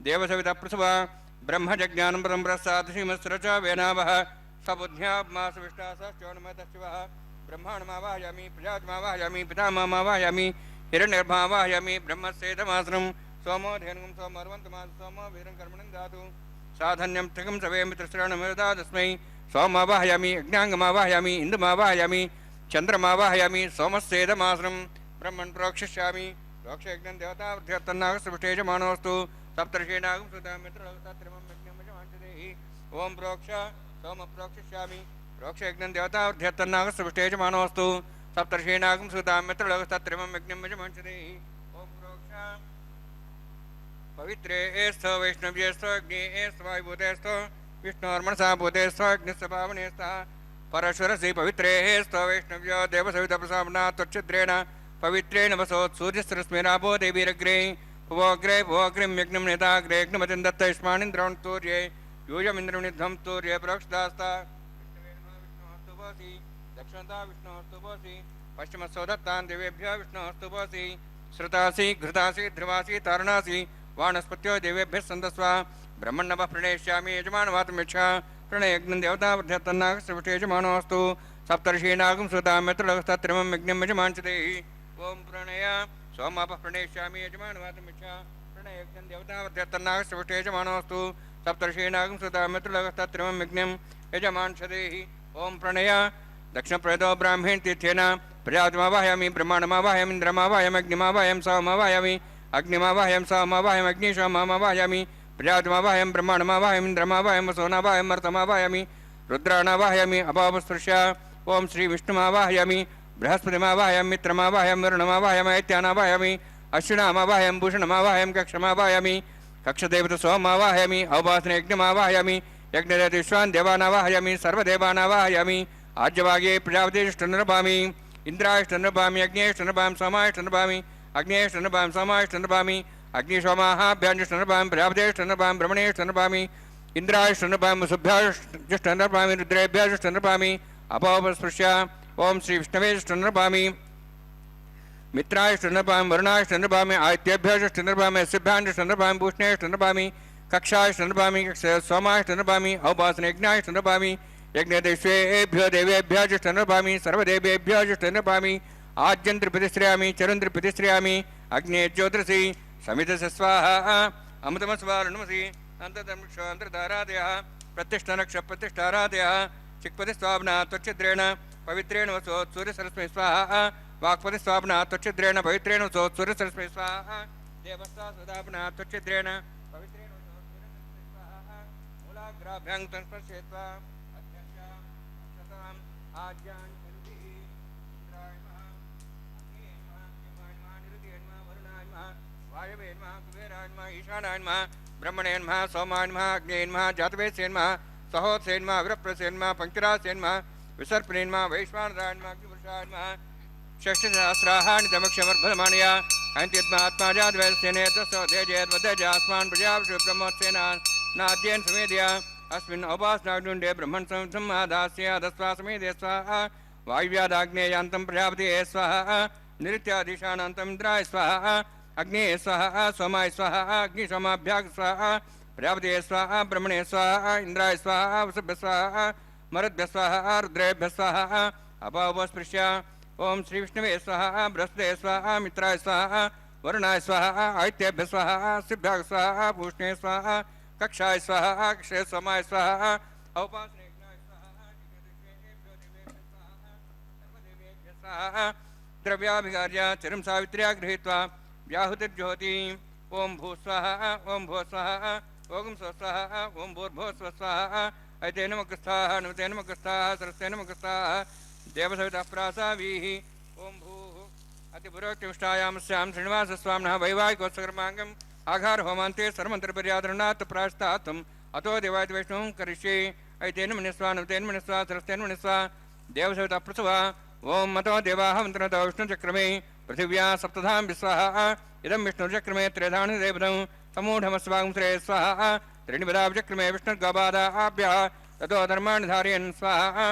B: देवसविता प्रसवा ब्रह्मज्ञानं परं प्रसाद श्रीमत्सरचा वेनावः सबुद्ध्यात्मासविष्टासश्चोन्मतशिवः ब्रह्माण्डमावाहयामि प्रजातमावाहयामि पितामहमावाहयामि हिरण्यगर्भावाहयामि ब्रह्मस्येदमासनं सोमो धेनुं सोमर्वन्तमास सोमो वीरं कर्मणं दातु साधन्यं त्रिकं सवे मित्रश्रणमृदादस्मै सोमावाहयामि अज्ञाङ्गमावाहयामि इन्दुमावाहयामि चन्द्रमावाहयामि सोमस्येदमासनं ब्रह्मन् प्रोक्षिष्यामि प्रोक्षयज्ञं देवतावृद्ध्यत्तन्नागस्पृष्टेजमानोऽस्तु सप्तर्षीणागं सुतामित्रलगतात्रिमं यज्ञमजमाञ्चदेहि ओं प्रोक्ष सोम प्रोक्षिष्यामि प्रोक्षयज्ञं देवतावृद्ध्यत्तन्नागस्पृष्टेजमानोऽस्तु सप्तर्षीणागं सुतामित्रलगतात्रिमं यज्ञमजमाञ्चदेहि ओं प्रोक्ष पवित्रे एस्थ वैष्णव्येस्थ अग्नेस्थ वायुभूतेस्थ विष्णोर्मनसा भूतेस्थ अग्निस्थ पावनेस्थ परशुरसि पवित्रे एस्थ वैष्णव्यो देवसवितप्रसाम्ना त्वच्छिद्रेण पवित्रेण वसोत् सूर्यस्रस्मिरापो देवीरग्रे भुवोग्रे भुवोग्रिं यज्ञं नेताग्रे यज्ञमतिं दत्तयुष्मानिन्द्रं तूर्ये यूयमिन्द्रं निध्वं तूर्ये प्रोक्षदास्ता विष्णोस्तुभोसि दक्षिणता विष्णोस्तुभोसि पश्चिमस्सो दत्तान् देवेभ्यः विष्णोस्तुभोसि श्रुतासि घृतासि ध्रुवासि तारणासि वानस्पत्यो देवेभ्यः सन्दस्वा ब्रह्मण्णवः प्रणेष्यामि यजमानवातमिच्छा प्रणयज्ञं देवतावृद्ध्यत्तन्नागस्पृष्टे यजमानोऽस्तु सप्तर्षीणागं सुतामित्रलगस्तत्रिमं यज्ञं यजमाञ्चदेहि ओं प्रणय सोमापः प्रणेष्यामि यजमानवातमिच्छा प्रणयज्ञं देवतावृद्ध्यत्तन्नागस्पृष्टे यजमानोऽस्तु सप्तर्षीणागं सुतामित्रलगस्तत्रिमं यज्ञं यजमाञ्चदेहि ओं प्रणय दक्षिणप्रदो ब्राह्मीण तीर्थेन प्रजातमावाहयामि ब्रह्माण्डमावाहयामि इन्द्रमावाहयामि अग्निमावाहयामि सोममावाहयामि अग्निमावाहयामि सोममावाहयामि अग्निशोममावाहयामि प्रजातमावाहयामि ब्रह्माण्डमावाहयामि इन्द्रमावाहयामि सोनावाहयामि मर्तमावाहयामि रुद्राणावाहयामि अपापस्पृश्य ओं श्री विष्णुमावाहयामि बृहस्पतिमावाहयामि मित्रमावाहयामि वरुणमावाहयामि ऐत्यानावाहयामि अश्विनामावाहयामि भूषणमावाहयामि कक्षमावाहयामि कक्षदेवतसोमावाहयामि अवभासनयज्ञमावाहयामि यज्ञदेवविश्वान् देवानावाहयामि सर्वदेवानावाहयामि आज्यभागे प्रजापतिष्ठनृभामि इन्द्राष्टनृभामि अग्नेष्टनृभामि सोमाष्टनृभामि अग्नेष्टनृभामि सोमाष्टनृभामि अग्निशोमाहाभ्याञ्जष्टनृभामि प्रजापतिष्ठनृभामि ब्रह्मणेष्टनृभामि इन्द्राष्टनृभामि सुभ्याष्टनृभामि रुद्रेभ्याष्टनृभामि अपोपस्पृश्य ओं श्री विष्णवेष्टनृभामि मित्राष्टनृभामि वरुणाष्टनृभामि आदित्येभ्यष्टनृभामि सिभ्याण्डष्टनृभामि भूषणेष्टनृभामि कक्षाष्टनृभामि सोमाष्टनृभामि अवभासनयज्ञाष्टनृभामि यज्ञदेवेभ्यो देवेभ्यष्टनृभामि सर्वदेवेभ्यष्टनृभामि आज्यन्त्रिप्रतिश्रयामि चरुन्त्रिप्रतिश्रयामि अग्ने ज्योतिषि समितस्य स्वाहा अमृतमस्वारुणमसि अन्तर्धर्मक्षान्तर्धारादयः प्रतिष्ठानक्षप्रतिष्ठारादयः चिक्पतिस्वाप्ना त्वच्छिद्रेण पवित्रेण वसोत् सूर्यसरस्मै स्वाहा वाक्पतिस्वाप्ना त्वच्छिद्रेण पवित्रेण वसोत् सूर्यसरस्मै स्वाहा देवस्वा सुदाप्ना त्वच्छिद्रेण पवित्रेण वसोत् सूर्यसरस्मै स्वाहा मूलाग्राभ्यां तन्स्पर्शयित्वा अध्यक्षताम् आज्यान् ईशानान्मा ब्रह्मणेन्मा सोमान्मा अग्नेन्मा जातवेत्सेन्मा सहोत्सेन्मा विरप्रसेन्मा पंक्तिरासेन्मा विसर्पणेन्मा वैश्वानरान्मा अग्निपुरुषान्मा षष्ठसहस्राणि तमक्षमर्भमानया अन्त्यत्मा आत्माजाद्वैसेनेतसो देजेद्वदेजास्मान् प्रजापशु ब्रह्मोत्सेना नाद्येन समेदया अस्मिन् औपासनाग्नुण्डे ब्रह्मन् संसमादास्यादस्वा समेदे स्वाहा वायुव्यादाग्नेयान्तं प्रजापतिये स्वाहा निरित्याधीशानान्तं इन्द्राय स्वाहा अग्ने स्वाहा सोमाय स्वाहा अग्निशोमाभ्याग स्वाहा प्रजापतिये स्वाहा ब्रह्मणे स्वाहा इंद्राय स्वाहा वसुभ्य स्वाहा मरुद्भ्य स्वाहा रुद्रेभ्य स्वाहा अपावस्पृश्य ओं श्री विष्णवे स्वाहा बृहस्पते स्वाहा मित्राय स्वाहा वरुणाय स्वाहा आदित्येभ्य स्वाहा सिभ्याग स्वाहा भूषणे स्वाहा कक्षाय स्वाहा कक्षे सोमाय स्वाहा औपासने स्वाहा द्रव्याभिगार्य चिरं सावित्र्या गृहीत्वा व्याहुतिर्ज्योति ओं भूस्वाहा ओं भूस्वाहा ओं स्वस्वाहा ओं भूर्भुवस्वस्वाहा ऐतेन मकस्थाः नुतेन मकस्थाः सरस्तेन मकस्थाः देवसवितः प्रासावीः ओं भूः अतिपुरोक्तिष्ठायामस्यां श्रीनिवासस्वामिनः वैवाहिकोत्सकर्माङ्गम् आघार होमान्ते सर्वमन्त्रपर्यादरणात् प्राश्तात्तम् अतो देवाय वैष्णवं करिष्ये ऐतेन मनिस्वा नुतेन मनिस्वा सरस्तेन मनिस्वा देवसवितः प्रसवा ओं मतो देवाः मन्त्रतो विष्णुचक्रमे पृथिव्या सप्तधां विस्वाहा इदं विष्णुचक्रमे त्रेधानि देवतं समूढमस्वागं श्रेय स्वाहा त्रीणिपदाभिचक्रमे विष्णुर्गबादाभ्यः ततो धर्माणि धारयन् स्वाहा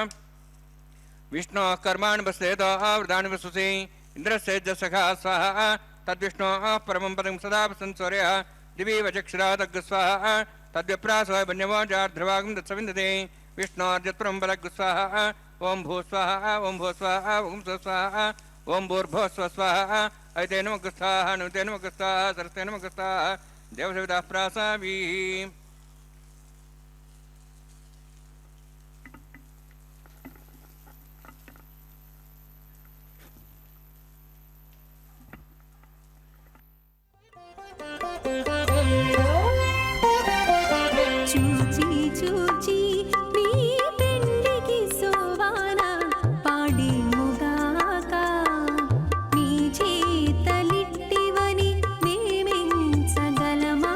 B: विष्णोः कर्माणि वसेत आवृतानि वसुषे इन्द्रस्य सखा स्वाहा तद्विष्णोः परमं पदं सदा संसौर्यः दिवि वचक्षुरादग् स्वाहा तद्विप्रासः वन्यवाजार्ध्रवागं दत्सविन्दते विष्णोर्जत्परं पदग् स्वाहा ओं भूस्वाहा ओं भूस्वाहा ओं स्वस्वाहा ओं भूर्भुवस्वस्वाहा ऐतेन मकस्थाः नुतेन मकस्थाः सरस्तेन मकस्थाः देवसवितः प्रासावीः
D: చూచి చూచి నీ పెండికి సోవాన పాడి ముగాక నీ చేతలిట్టివని మేమెంచగలమా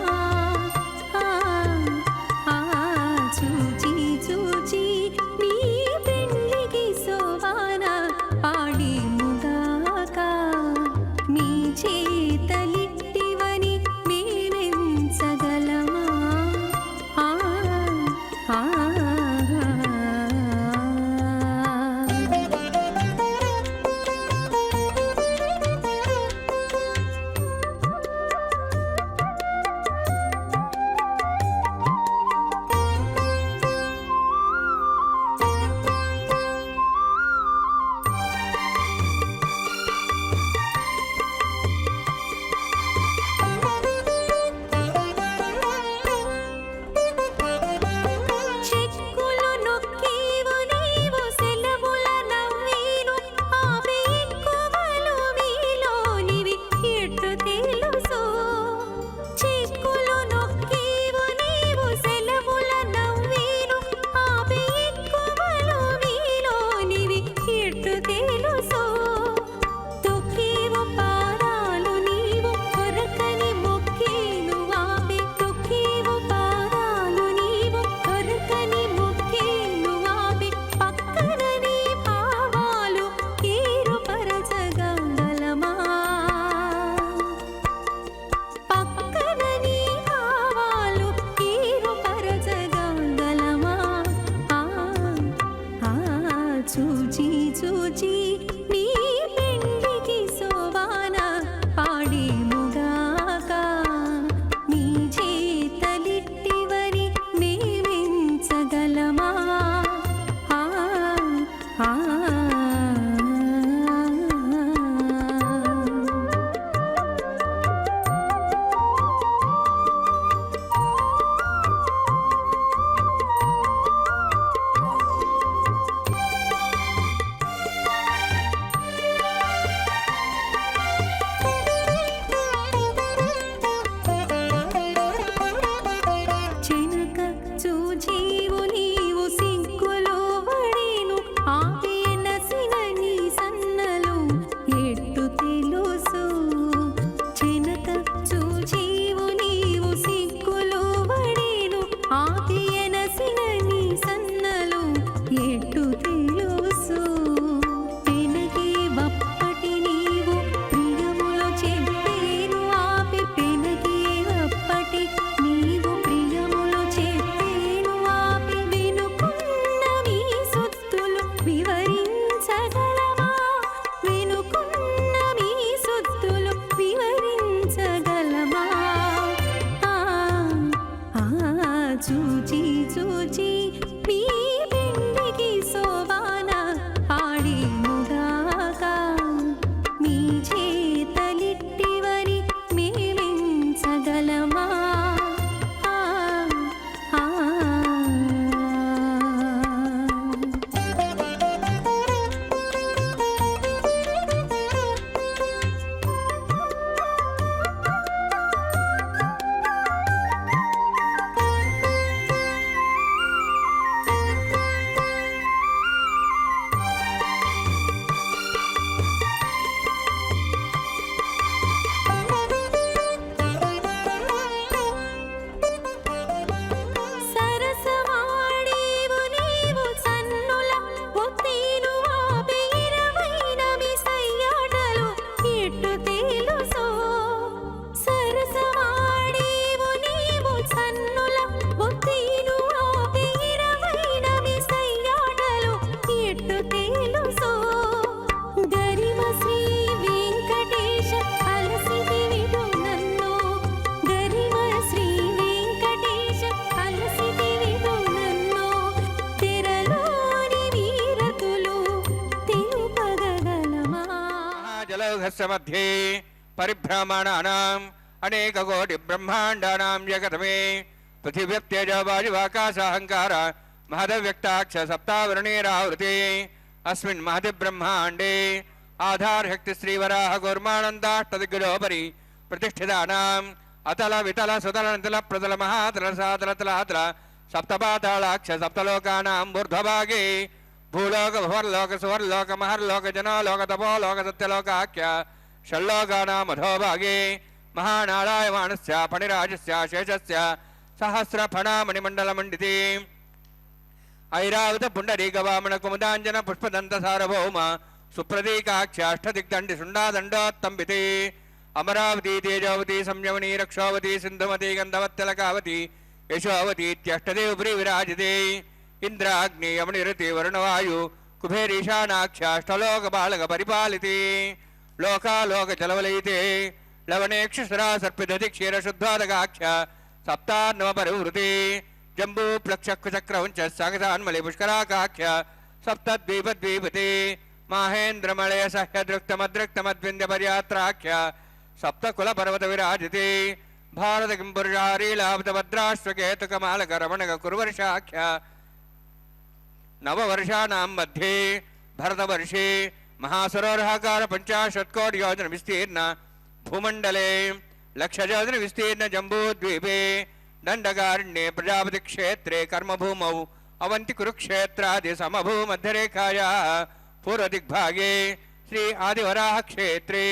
B: नीलालौघस्य मध्ये परिभ्रमणानाम् अनेककोटिब्रह्माण्डानां जगतमे पृथिव्यप्त्यजवायुवाकाशाहङ्कार महदव्यक्ताक्ष सप्तावरणेरावृते अस्मिन् महति ब्रह्माण्डे आधारशक्ति श्रीवराह कूर्मानन्दाष्टदिग्गजोपरि प्रतिष्ठितानाम् अतल वितल सुतल नितल प्रतल महातल सातल तलातल सप्तपातालाक्ष सप्तलोकानां ऊर्ध्वभागे भूलोक भुवर्लोक सुवर्लोक महर्लोक जनोलोक तपोलोक सत्यलोकाख्य षल्लोकानां अधोभागे महानारायमाणस्य फणिराजस्य शेषस्य सहस्रफणामणिमण्डलमण्डिते ऐरावत पुण्डरीकवामन कुमुदाञ्जन पुष्पदन्त सार्वभौम सुप्रतीकाख्याष्टदिग्दण्डि शुण्डादण्डोत्तम्बिते अमरावती तेजोवती संयमनी रक्षोवती सिन्धुमती गन्धवत्यलकावती यशोवती इत्यष्टदे उपरि विराजिते इंद्राग्नि यमनिरति वरुणवायु कुबेरीशानाख्याष्टलोकपालक परिपालिते लोकालोक जलवलयिते लवणेक्षुसरा सर्पिदधि क्षीरशुद्धादगाख्य सप्तान्नवपरिवृते जम्बू प्लक्षक्चक्रवञ्च सागतान्मलि पुष्कराकाख्य सप्तद्वीपद्वीपते माहेन्द्रमलय सह्यदृक्तमदृक्तमद्विन्द्यपर्यात्राख्य सप्तकुलपर्वत विराजिते भारत किम्पुरुषारीलाब्धभद्राश्वकेतुकमालकरमणक कुर्वर्षाख्य नववर्षाणां मध्ये भरतवर्षे महासरोवराकार 50 कोटि योजन विस्तीर्ण भूमंडले लक्षयोजन विस्तीर्ण जम्बूद्वीपे दंडकारण्ये प्रजापति क्षेत्रे कर्मभूमौ अवंति कुरुक्षेत्रादि समभूमध्यरेखायाः पूर्वदिग्भागे श्री आदिवराह क्षेत्रे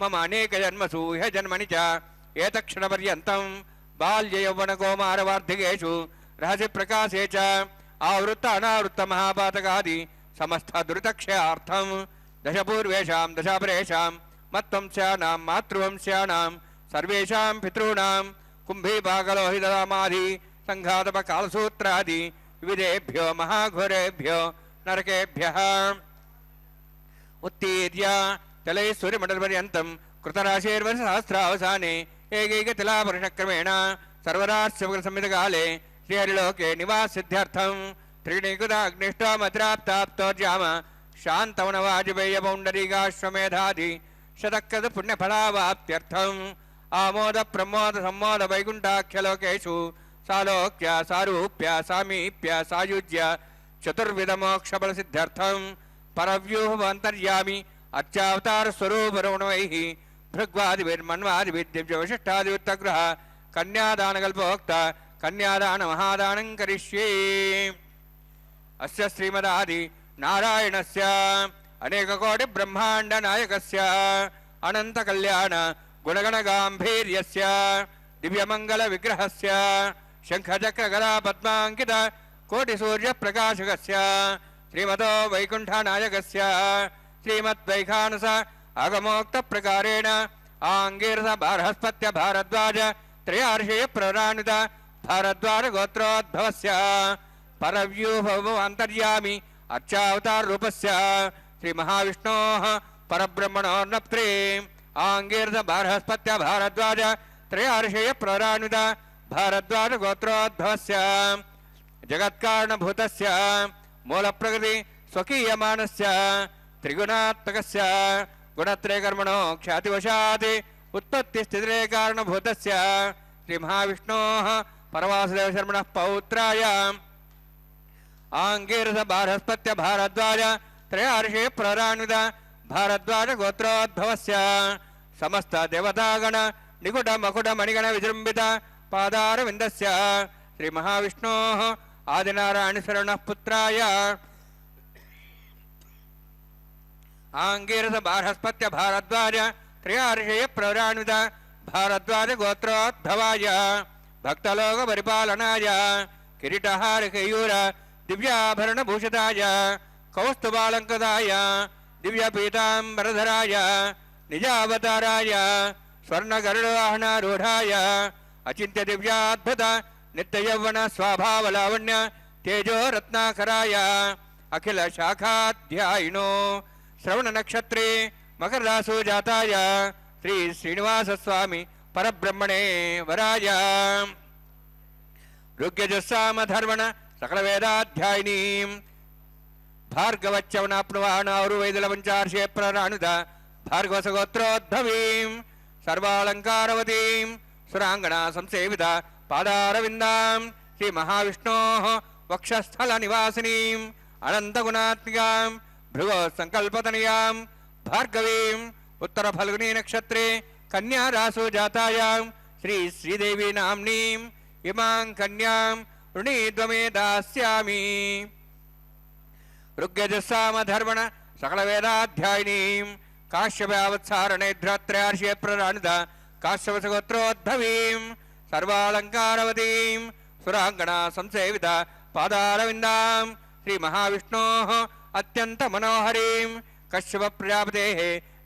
B: मम अनेक जन्मसु ह्य जन्मनि च एतक्षणपर्यन्तं बाल्ययौवनकौमारवार्धिकेषु रहस्य प्रकाशे च आवृत्त अनावृत्त महापातकादि समस्त दुरितक्षयार्थं दशपूर्वेषां दशापरेषां मत्वंस्यानां मातृवंस्यानां सर्वेषां पितॄणां कुम्भीभागलोहितदामादि सङ्घातपकालसूत्रादि विविधेभ्यो महाघोरेभ्यो नरकेभ्यः उत्तीर्य तलैश्वर्यमण्डलपर्यन्तं कृतराशेर्वर्षसहस्रावसाने एकैकतिलावर्षक्रमेण सर्वराष्ट्रसंहितकाले श्रीहरिलोके निवासिद्ध्यर्थं त्रिगुणाग्निष्टोमद्राप्ताप्तोर्जाम शान्तवनवाजपेयपौण्डरीकाश्वमेधादि शतकृत पुण्यफलावाप्त्यर्थम् आमोद प्रमोद सम्मोद वैकुण्ठाख्यलोकेषु सालोक्य सारूप्य सामीप्य सायुज्य चतुर्विधमोक्षफलसिद्ध्यर्थं परव्यूहमन्तर्यामि अर्चावतारस्वरूपरमणैः भृग्वादिभिर्मन्वादिभिर्दिव्यवशिष्टादिवृत्तगृह कन्यादानकल्पोक्त कन्यादान महादानं करिष्ये अस्य श्रीमदादि नारायणस्य अनेककोटि ब्रह्मांड नायकस्य अनंत कल्याण गुणगण गांभीर्यस्य दिव्यमंगल विग्रहस्य शंखचक्र गदा पद्मांकित कोटि सूर्य प्रकाशकस्य श्रीमतो वैकुंठनायकस्य श्रीमद्वैखानस आगमोक्त प्रकारेण आंगीरस बृहस्पत्य भारद्वाज त्रयार्षेय प्रराणित भारद्वाज गोत्रोद्भवस्य परव्यूहमो अंतर्यामि अर्चावतार रूपस्य श्री महाविष्णोः परब्रह्मणोर्नप्त्रे आंगीरस बृहस्पत्य भारद्वाज त्रयार्षेय प्रराणित भारद्वाज गोत्रोद्भवस्य जगत्कारणभूतस्य मूलप्रकृति स्वकीयमानस्य त्रिगुणात्मकस्य गुणत्रयकर्मणो ख्यातिवशात् उत्पत्तिस्थितिरे कारणभूतस्य श्री महाविष्णोः परवासुदेव शर्मणः पौत्राय आंगीरस बृहस्पत्य भारद्वाज त्रयार्षे प्रराणित भारद्वाज गोत्रोद्भवस्य समस्त देवतागण निकुट मकुट मणिगण विजृंभित पादारविन्दस्य श्री महाविष्णोः आदिनारायण शरणः पुत्राय आंगीरस बृहस्पत्य भारद्वाज त्रयार्षेय प्रराणित भारद्वाज गोत्रोद्भवाय भक्तलोक परिपालनाय किरीटहार केयूर दिव्याभरण भूषिताय कौस्तुभालंकृताय दिव्य पीतांबरधराय निजावताराय स्वर्ण गरुडवाहनारूढ़ाय अचिंत्य दिव्याद्भुत नित्य यौवन स्वभाव लावण्य तेजो रत्नाकराय अखिल शाखाध्यायिनो श्रवण नक्षत्रे मकर रासु जाताय श्री श्रीनिवास स्वामी परब्रह्मणे वराय ऋग्यजुस्साम धर्मण सकल वेदाध्यायिनीं भार्गवच्चवनाप्नुवाणावरु वैदलपञ्चार्षे प्रराणुत భార్గవసగోత్రోద్భవీం సర్వాలంకారవతీం సురాంగణా సంసేవిత పాదారవిందాం శ్రీ మహావిష్ణోః వక్షస్థల నివాసినీం అనంతగుణాత్మికాం భృగో సంకల్పతనయాం భార్గవీం ఉత్తర ఫల్గుని నక్షత్రే కన్యా రాసో జాతాయాం శ్రీ శ్రీదేవి నామ్నీం ఇమాం కన్యాం ఋణీద్వమే దాస్యామి. ఋగ్యజస్సామధర్మణ సకల వేదాధ్యాయినీం కాశ్యపావత్సారణేధ్రత్రయార్షే ప్రరాణిత కాశ్యపసగోత్రోద్భవీం సర్వాలంకారవతీం సురాంగణా సంసేవిత పాదారవిందాం శ్రీ మహావిష్ణోః అత్యంత మనోహరీం కశ్యప ప్రజాపతేః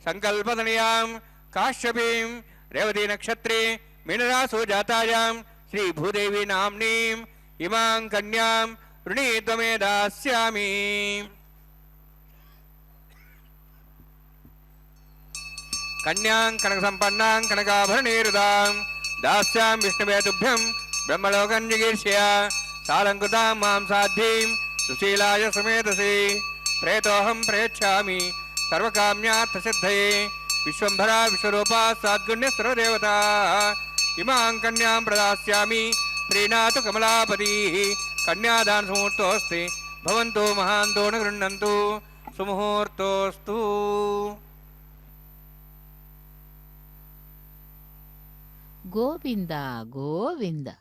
B: సంకల్పతనయాం కాశ్యపీం రేవతీ నక్షత్రే మీనరాసో జాతాయాం శ్రీ భూదేవి నామ్నీం ఇమాం కన్యాం ఋణీద్వమే దాస్యామి. కన్యాం కనక సంపన్నాం కనకాభరణీరుదాం దాస్యాం విష్ణువే తుభ్యం బ్రహ్మలోకం జిగీర్ష్య సాలంకృతాం మాం సాధ్యీం సుశీలాయ సమేతసి ప్రేతోహం ప్రయచ్ఛామి సర్వకామ్యార్థసిద్ధయే విశ్వంభరా విశ్వరూపా సాద్గుణ్య సర్వదేవతా ఇమాం కన్యాం ప్రదాస్యామి ప్రీణాతు కమలాపతి. కన్యాదాన సుముహూర్తోస్తి భవంతు మహాంతో న గృహ్ణంతు సుముహూర్తోస్తు.
C: கோவிந்தா கோவிந்தா.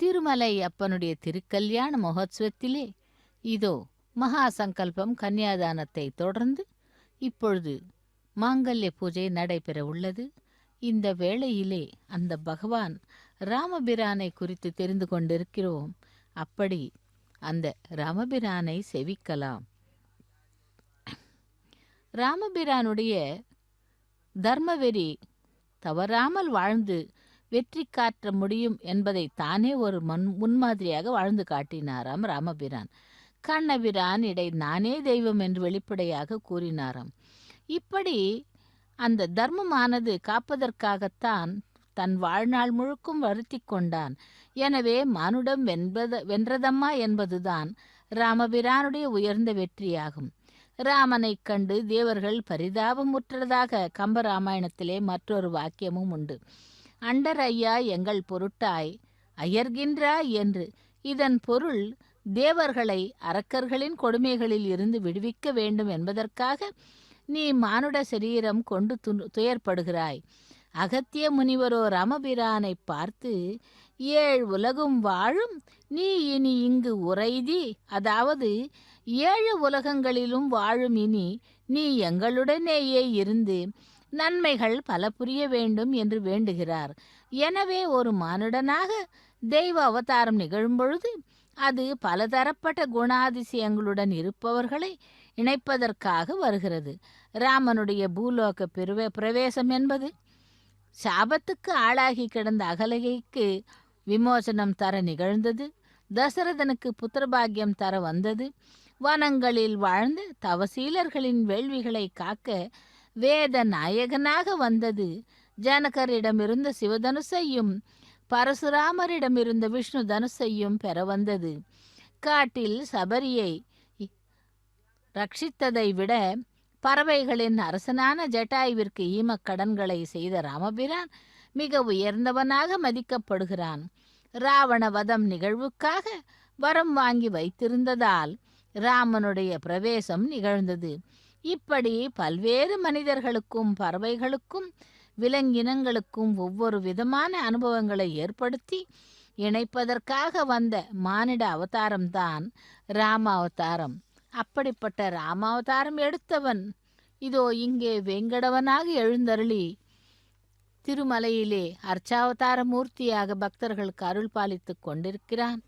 C: திருமலை அப்பனுடைய திருக்கல்யாண மகோத்சவத்திலே இதோ மகா சங்கல்பம் கன்னியாதானத்தை தொடர்ந்து இப்பொழுது மாங்கல்ய பூஜை நடைபெற உள்ளது. இந்த வேளையிலே அந்த பகவான் ராமபிரானை குறித்து தெரிந்து கொண்டிருக்கிறோம். அப்படி அந்த ராமபிரானை செவிக்கலாம். ராமபிரானுடைய தர்மவெறி தவறாமல் வாழ்ந்து வெற்றி காட்ட முடியும் என்பதை தானே ஒரு முன்மாதிரியாக வாழ்ந்து காட்டினாராம் ராமபிரான். கண்ணபிரான் இடை நானே தெய்வம் என்று வெளிப்படையாக கூறினாராம். இப்படி அந்த தர்மமானது காப்பதற்காகத்தான் தன் வாழ்நாள் முழுக்கும் வருத்தி கொண்டான். எனவே மானுடம் வென்றதம்மா என்பதுதான் ராமபிரானுடைய உயர்ந்த வெற்றியாகும். ராமனை கண்டு தேவர்கள் பரிதாபமுற்றதாக கம்பராமாயணத்திலே மற்றொரு வாக்கியமும் உண்டு. அண்டர் ஐயா எங்கள் பொருட்டாய் அயர்கின்றாய் என்று. இதன் பொருள் தேவர்களை அரக்கர்களின் கொடுமைகளில் இருந்து விடுவிக்க வேண்டும் என்பதற்காக நீ மானுட சரீரம் கொண்டு துயர்படுகிறாய். அகத்திய முனிவரோ ராமபிரானை பார்த்து, 7 உலகும் வாழும் நீ இனி இங்கு உறைதி, அதாவது 7 உலகங்களிலும் வாழும் இனி நீ எங்களுடனேயே இருந்து நன்மைகள் பல புரிய வேண்டும் என்று வேண்டுகிறார். எனவே ஒரு மானுடனாக தெய்வ அவதாரம் நிகழும் பொழுது அது பலதரப்பட்ட குணாதிசயங்களுடன் இருப்பவர்களை இணைப்பதற்காக வருகிறது. ராமனுடைய பூலோக பிரவேசம் என்பது சாபத்துக்கு ஆளாகி கிடந்த அகலகைக்கு விமோசனம் தர நிகழ்ந்தது. தசரதனுக்கு புத்திரபாகியம் தர வந்தது. வனங்களில் வாழ்ந்த தவசீலர்களின் வேள்விகளை காக்க வேத நாயகனாக வந்தது. ஜனகரிடமிருந்த சிவதனுசையும் பரசுராமரிடமிருந்த விஷ்ணு தனுசையும் பெற வந்தது. காட்டில் சபரியை ரட்சித்ததை விட பறவைகளின் அரசனான ஜட்டாயுவிற்கு ஈமக்கடன்களை செய்த ராமபிரான் மிக உயர்ந்தவனாக மதிக்கப்படுகிறான். ராவண வதம் நிகழ்வுக்காக வரம் வாங்கி வைத்திருந்ததால் ராமனுடைய பிரவேசம் நிகழ்ந்தது. இப்படி பல்வேறு மனிதர்களுக்கும் பறவைகளுக்கும் விலங்கினங்களுக்கும் ஒவ்வொரு விதமான அனுபவங்களை ஏற்படுத்தி இணைப்பதற்காக வந்த மானிட அவதாரம்தான் ராம அவதாரம். அப்படிப்பட்ட ராமாவதாரம் எடுத்தவன் இதோ இங்கே வேங்கடவனாக எழுந்தருளி திருமலையிலே அர்ச்சாவதார மூர்த்தியாக பக்தர்களுக்கு அருள் பாலித்து கொண்டிருக்கிறான்.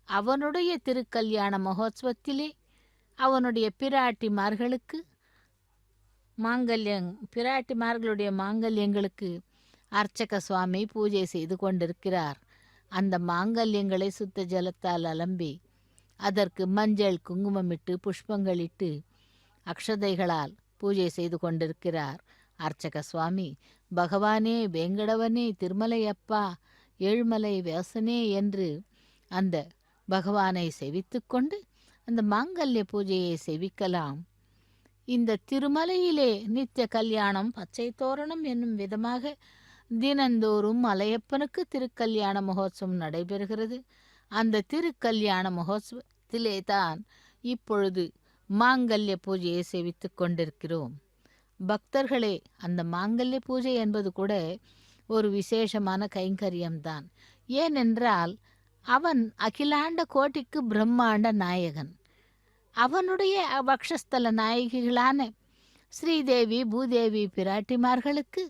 C: அவனுடைய திருக்கல்யாண மகோத்சவத்திலே அவனுடைய பிராட்டிமார்களுக்கு பிராட்டிமார்களுடைய மாங்கல்யங்களுக்கு அர்ச்சக சுவாமி பூஜை செய்து கொண்டிருக்கிறார். அந்த மாங்கல்யங்களை சுத்த ஜலத்தால் அலம்பி அதற்கு மஞ்சள் குங்குமமிட்டு புஷ்பங்களிட்டு அக்ஷதைகளால் பூஜை செய்து கொண்டிருக்கிறார் அர்ச்சக சுவாமி. பகவானே, வேங்கடவனே, திருமலையப்பா, ஏழுமலை வேசனே என்று அந்த பகவானை செவித்து கொண்டு அந்த மாங்கல்ய பூஜையை செவிக்கலாம். இந்த திருமலையிலே நித்திய கல்யாணம் பச்சை தோரணம் என்னும் விதமாக தினந்தோறும் மலையப்பனுக்கு திருக்கல்யாண மகோத்சவம் நடைபெறுகிறது. அந்த திருக்கல்யாண மகோத்சவத்திலே தான் இப்பொழுது மாங்கல்ய பூஜையை சேவித்துக் கொண்டிருக்கிறோம். பக்தர்களே, அந்த மாங்கல்ய பூஜை என்பது கூட ஒரு விசேஷமான கைங்கரியம்தான். ஏனென்றால் அவன் அகிலாண்ட கோட்டிக்கு பிரம்மாண்ட நாயகன். அவனுடைய வக்ஷஸ்தல நாயகிகளான ஸ்ரீதேவி பூதேவி பிராட்டிமார்களுக்கு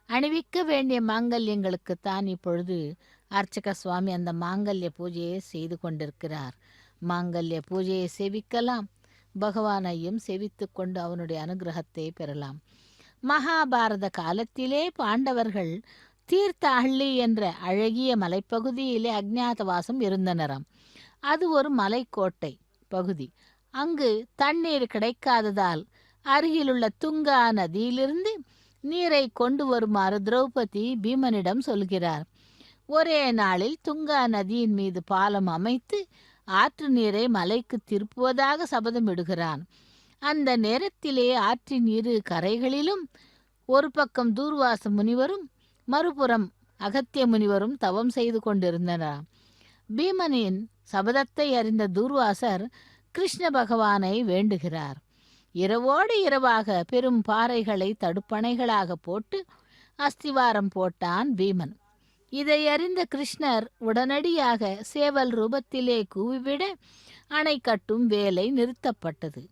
C: அணிவிக்க வேண்டிய மாங்கல்யங்களுக்குத்தான் இப்பொழுது அர்ச்சக சுவாமி அந்த மாங்கல்ய பூஜையை செய்து கொண்டிருக்கிறார். மாங்கல்ய பூஜையை சேவிக்கலாம், பகவானையும் சேவித்து கொண்டு அவனுடைய அனுகிரகத்தை பெறலாம். மகாபாரத காலத்திலே பாண்டவர்கள் தீர்த்தஹள்ளி என்ற அழகிய மலைப்பகுதியிலே அஜ்ஞாதவாசம் இருந்தனராம். அது ஒரு மலைக்கோட்டை பகுதி. அங்கு தண்ணீர் கிடைக்காததால் அருகிலுள்ள துங்கா நதியிலிருந்து நீரை கொண்டு வருமாறு திரௌபதி பீமனிடம் சொல்கிறார். ஒரே நாளில் துங்கா நதியின் மீது பாலம் அமைத்து ஆற்று நீரை மலைக்கு திருப்புவதாக சபதம் இடுகிறான். அந்த நேரத்திலே ஆற்றின் இரு கரைகளிலும் ஒரு பக்கம் தூர்வாச முனிவரும் மறுபுறம் அகத்திய முனிவரும் தவம் செய்து கொண்டிருந்தனர். பீமனின் சபதத்தை அறிந்த தூர்வாசர் கிருஷ்ண பகவானை வேண்டுகிறார். இரவோடு இரவாக பெரும் பாறைகளை தடுப்பணைகளாக போட்டு அஸ்திவாரம் போட்டான் பீமன். இதை அறிந்த கிருஷ்ணர் உடனடியாக சேவல் ரூபத்திலே கூவிவிட அணை கட்டும் வேலை நிறுத்தப்பட்டது.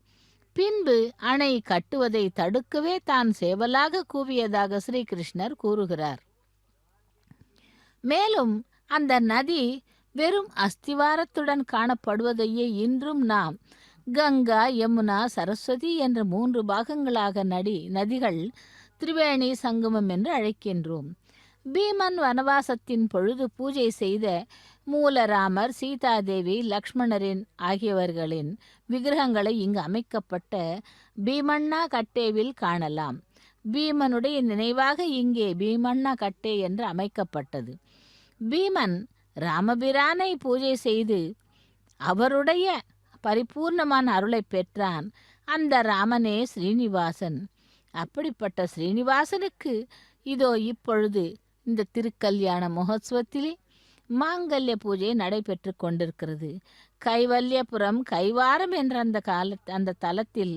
C: பின்பு அணை கட்டுவதை தடுக்கவே தான் சேவலாக கூவியதாக ஸ்ரீகிருஷ்ணர் கூறுகிறார். மேலும் அந்த நதி வெறும் அஸ்திவாரத்துடன் காணப்படுவதையே இன்றும் நாம் கங்கா, யமுனா, சரஸ்வதி என்ற 3 பாகங்களாக நதிகள் திரிவேணி சங்கமம் என்று அழைக்கின்றோம். பீமன் வனவாசத்தின் பொழுது பூஜை செய்த மூலராமர், சீதாதேவி, லக்ஷ்மணரின் ஆகியவர்களின் விக்கிரகங்களை இங்கு அமைக்கப்பட்ட பீமண்ணா கட்டேவில் காணலாம். பீமனுடைய நினைவாக இங்கே பீமண்ணா கட்டே என்று அமைக்கப்பட்டது. பீமன் ராமபிரானை பூஜை செய்து அவருடைய பரிபூர்ணமான அருளை பெற்றான். அந்த ராமனே ஸ்ரீனிவாசன். அப்படிப்பட்ட ஸ்ரீனிவாசனுக்கு இதோ இப்பொழுது இந்த திருக்கல்யாண மகோத்சவத்திலே மாங்கல்ய பூஜை நடைபெற்று கொண்டிருக்கிறது. கைவல்யபுரம் கைவாரம் என்ற அந்த தலத்தில்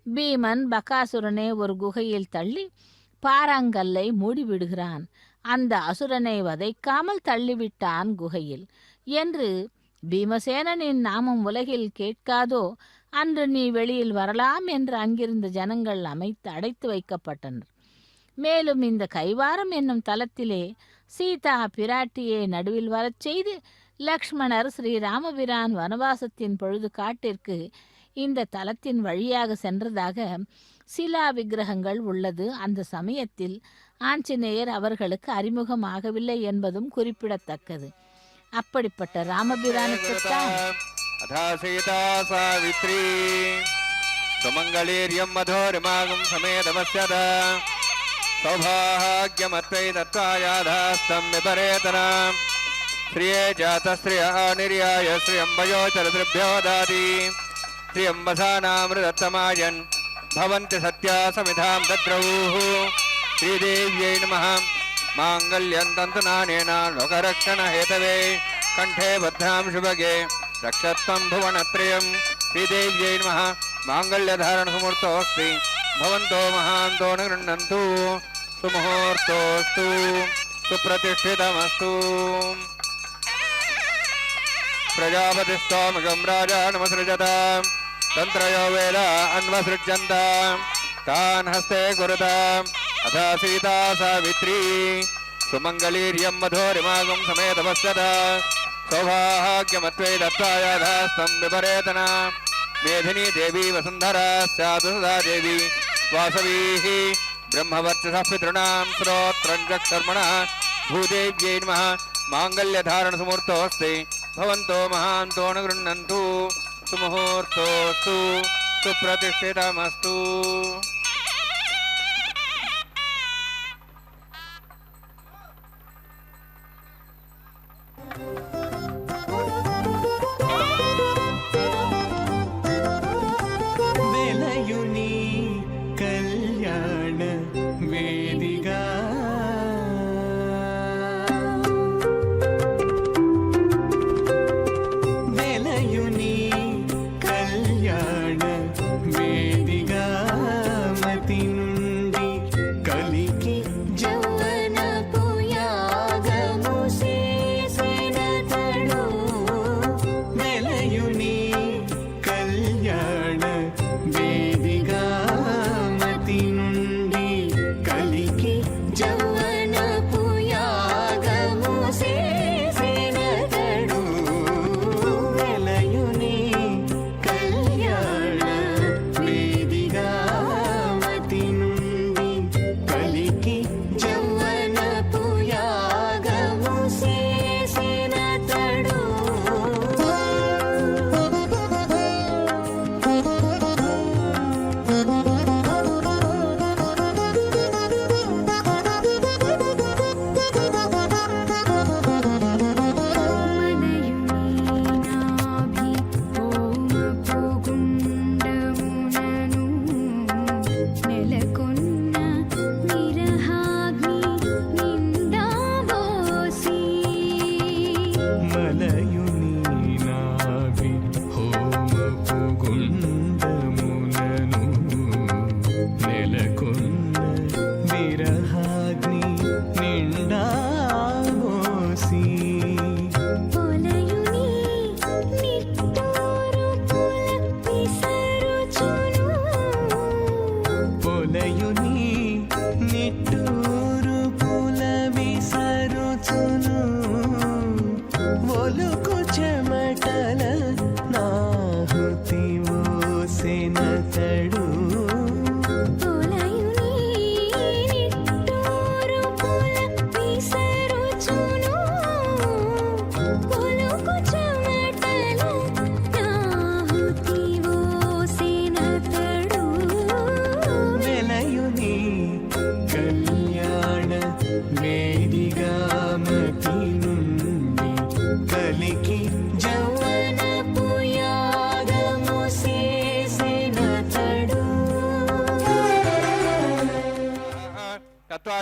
C: பீமன் பகாசுரனை ஒரு குகையில் தள்ளி பாறாங்கல்லை மூடிவிடுகிறான். அந்த அசுரனை வதைக்காமல் தள்ளிவிட்டான் குகையில் என்று பீமசேனனின் நாமம் உலகில் கேட்காதோ அன்று நீ வெளியில் வரலாம் என்று அங்கிருந்த ஜனங்கள் அடைத்து வைக்கப்பட்டனர். மேலும் இந்த கைவாரம் என்னும் தலத்திலே சீதா பிராட்டியை நடுவில் வரச் செய்து லக்ஷ்மணர் ஸ்ரீராமபிரான் வனவாசத்தின் பொழுது காட்டிற்கு இந்த தலத்தின் வழியாக சென்றதாக சிலா விக்கிரகங்கள் உள்ளது. அந்த சமயத்தில் ஆஞ்சநேயர் அவர்களுக்கு அறிமுகமாகவில்லை என்பதும் குறிப்பிடத்தக்கது. அப்படிப்பட்ட ராமபிரானுக்குத்தான்
B: சீதா சாவித்ரி சுமங்கலீர்யம் மதோரிமாகும் சமேதமஸ்யத சௌபாகியமத்வை தத்வாயாதாஸ்தம் விபரேதனம் ஸ்ரீயே ஜாதஸ்ரீய நிர்யாய ஸ்ரீயம்பயோச்சரதிருभ्यो தாதி ஸ்ரீயம்பசானாமிருதத்தமாயன் பவந்தி சத்யா சமிதாம் தத்ரௌः ஸ்ரீதேவ்யை நமः மாங்கல்யம் தந்துநானேன லோகரக்ஷண ஹேதவே கண்டே பத்ராம் சுபகே ரக்ஷத்வம் புவனத்ரயம் ஸ்ரீதேவ்யை நமः மாங்கல்யதாரண சுமுர்த்தோஸ்தி भवन्तो महान्तो न गृह्णन्तु सुमुहूर्तोऽस्तु सुप्रतिष्ठितमस्तु प्रजापतिस्त्वामगं राजा नमसृजत तन्त्रयो वेद अन्वसृज्यन्त तान् हस्ते कुरुत अथ सीता सावित्री सुमङ्गलीर्यं मधुरिमागं समेतपश्यत सौभाग्यमत्वै दत्तायाधास्तं विपरेतन मेधिनी देवी वसुंधरा स्यात् सदा देवी वासवीः ब्रह्मवर्चसः पितॄणां श्रोत्रञ्जक्षर्मणः भूदेव्यै नमः माङ्गल्यधारणसमुहूर्तोऽस्ति भवन्तो महान्तो न गृह्णन्तु सुमुहूर्तोऽस्तु सुप्रतिष्ठितमस्तु
E: వెలయు నీవే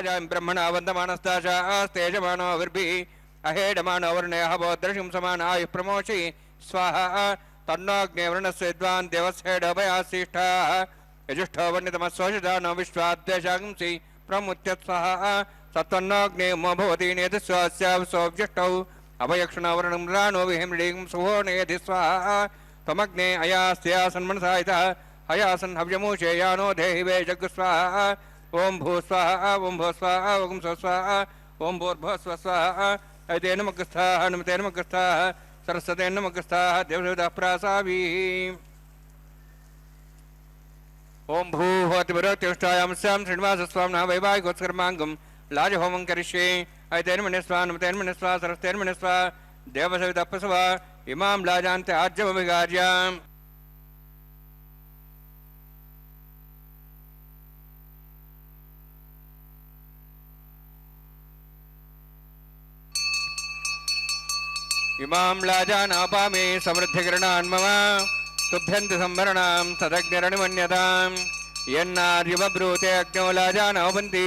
B: राजा ब्रह्मणा वन्दमानस्ताशास्तेजमानो विर्भिः अहेडमानो वर्णयः बोद्रशिं समान आयुः प्रमोषि स्वाहा तन्नोऽग्ने वरुणस्य विद्वान् देवस्येडभयासीष्ठाः यजुष्ठो वर्णितमस्वशदानो विश्वाद्वेषांसि प्रमुच्य स्वाहा सत्वन्नोऽग्ने उमो भवति नेधस्वास्यावसोऽव्यष्टौ अभयक्षणो वर्णं राणो विहिमृडीं सुहो नेधि स्वाहा त्वमग्ने अयास्यासन्मनसायितः हयासन् हव्यमूषे यानो देहि वे जग्स्वाहा ओं भू स्वाहा ओं भो स्वाहा ओं स्व स्वाहा ओं भूर्भुवः स्व स्वाहा ऐतेन नमस्ताः नमतेन नमस्ताः सरस्वतेन नमस्ताः देवदेवताः प्रासाभिः ओं भूभवतिभरत्युष्टायां स्यां श्रीनिवासस्वामिनः वैवाहिकोत्सर्माङ्गं लाजहोमं करिष्ये ऐतेन मनिस्वा नमतेन मनिस्वा सरस्वतेन मनिस्वा देवसवितः प्रसवा इमां लाजान्ते आज्यमभिगार्याम् इमां लाजानापामे समृद्धिकरणान् मम तुभ्यन्ति संवरणां तदग्निरणिमन्यतां यन्नार्यवब्रूते अग्नौ लाजानोपन्ति